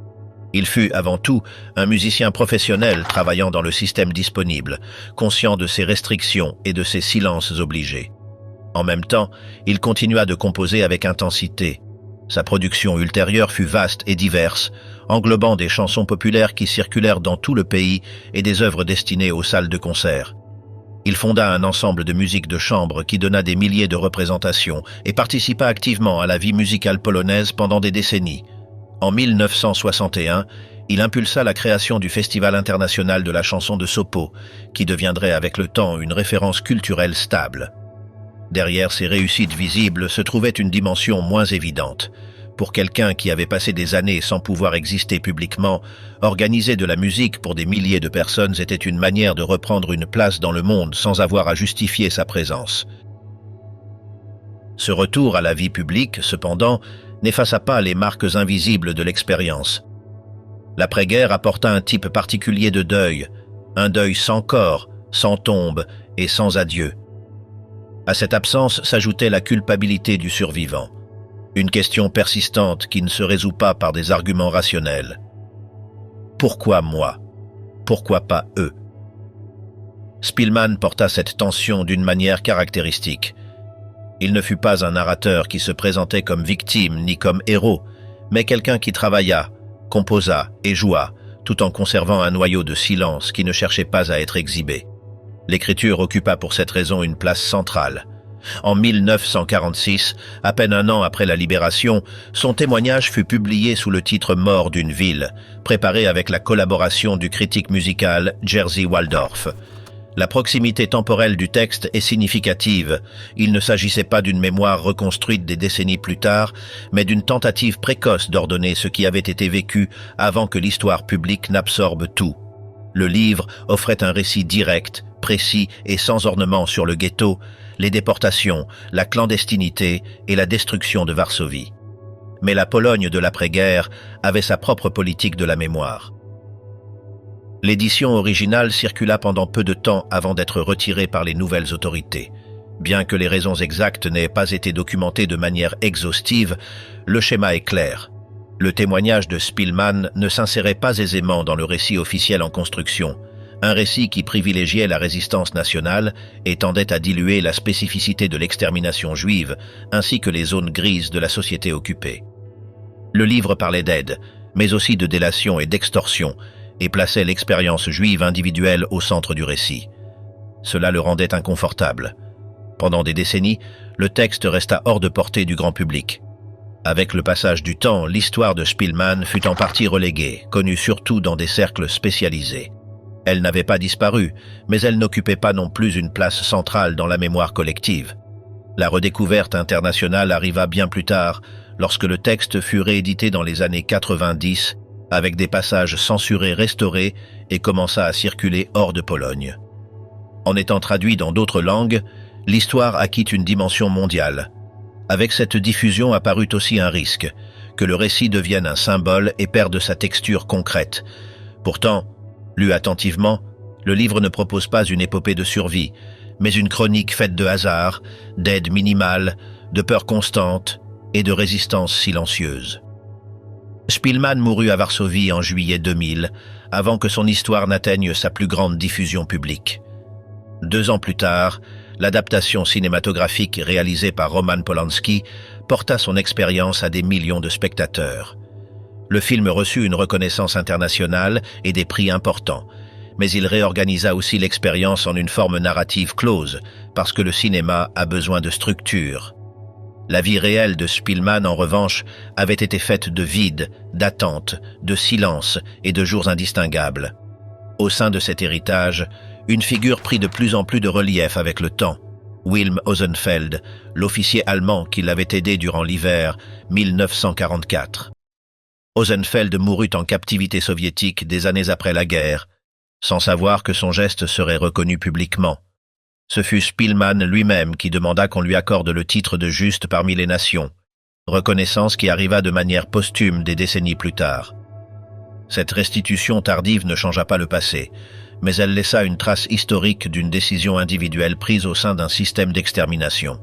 Il fut, avant tout, un musicien professionnel travaillant dans le système disponible, conscient de ses restrictions et de ses silences obligés. En même temps, il continua de composer avec intensité. Sa production ultérieure fut vaste et diverse, englobant des chansons populaires qui circulèrent dans tout le pays et des œuvres destinées aux salles de concert. Il fonda un ensemble de musique de chambre qui donna des milliers de représentations et participa activement à la vie musicale polonaise pendant des décennies. En 1961, il impulsa la création du Festival international de la chanson de Sopot, qui deviendrait avec le temps une référence culturelle stable. Derrière ces réussites visibles se trouvait une dimension moins évidente. Pour quelqu'un qui avait passé des années sans pouvoir exister publiquement, organiser de la musique pour des milliers de personnes était une manière de reprendre une place dans le monde sans avoir à justifier sa présence. Ce retour à la vie publique, cependant, n'effaça pas les marques invisibles de l'expérience. L'après-guerre apporta un type particulier de deuil, un deuil sans corps, sans tombe et sans adieu. À cette absence s'ajoutait la culpabilité du survivant, une question persistante qui ne se résout pas par des arguments rationnels. Pourquoi moi? Pourquoi pas eux? Spilman porta cette tension d'une manière caractéristique. Il ne fut pas un narrateur qui se présentait comme victime ni comme héros, mais quelqu'un qui travailla, composa et joua, tout en conservant un noyau de silence qui ne cherchait pas à être exhibé. L'écriture occupa pour cette raison une place centrale. En 1946, à peine un an après la libération, son témoignage fut publié sous le titre « Mort d'une ville », préparé avec la collaboration du critique musical Jerzy Waldorf. La proximité temporelle du texte est significative. Il ne s'agissait pas d'une mémoire reconstruite des décennies plus tard, mais d'une tentative précoce d'ordonner ce qui avait été vécu avant que l'histoire publique n'absorbe tout. Le livre offrait un récit direct, précis et sans ornement sur le ghetto, les déportations, la clandestinité et la destruction de Varsovie. Mais la Pologne de l'après-guerre avait sa propre politique de la mémoire. L'édition originale circula pendant peu de temps avant d'être retirée par les nouvelles autorités. Bien que les raisons exactes n'aient pas été documentées de manière exhaustive, le schéma est clair. Le témoignage de Spilman ne s'insérait pas aisément dans le récit officiel en construction. un récit qui privilégiait la résistance nationale et tendait à diluer la spécificité de l'extermination juive ainsi que les zones grises de la société occupée. Le livre parlait d'aide, mais aussi de délation et d'extorsion, et plaçait l'expérience juive individuelle au centre du récit. Cela le rendait inconfortable. Pendant des décennies, le texte resta hors de portée du grand public. Avec le passage du temps, l'histoire de Spilman fut en partie reléguée, connue surtout dans des cercles spécialisés. Elle n'avait pas disparu, mais elle n'occupait pas non plus une place centrale dans la mémoire collective. La redécouverte internationale arriva bien plus tard, lorsque le texte fut réédité dans les années 90, avec des passages censurés restaurés et commença à circuler hors de Pologne. En étant traduit dans d'autres langues, l'histoire acquit une dimension mondiale. Avec cette diffusion apparut aussi un risque, que le récit devienne un symbole et perde sa texture concrète. Pourtant, lu attentivement, le livre ne propose pas une épopée de survie, mais une chronique faite de hasard, d'aide minimale, de peur constante et de résistance silencieuse. Spilman mourut à Varsovie en juillet 2000, avant que son histoire n'atteigne sa plus grande diffusion publique. 2 ans plus tard, l'adaptation cinématographique réalisée par Roman Polanski porta son expérience à des millions de spectateurs. Le film reçut une reconnaissance internationale et des prix importants, mais il réorganisa aussi l'expérience en une forme narrative close, parce que le cinéma a besoin de structure. La vie réelle de Spilman, en revanche, avait été faite de vide, d'attente, de silence et de jours indistinguables. Au sein de cet héritage, une figure prit de plus en plus de relief avec le temps. Wilm Ozenfeld, l'officier allemand qui l'avait aidé durant l'hiver 1944. Ozenfeld mourut en captivité soviétique des années après la guerre, sans savoir que son geste serait reconnu publiquement. Ce fut Spilman lui-même qui demanda qu'on lui accorde le titre de Juste parmi les nations, reconnaissance qui arriva de manière posthume des décennies plus tard. Cette restitution tardive ne changea pas le passé, mais elle laissa une trace historique d'une décision individuelle prise au sein d'un système d'extermination.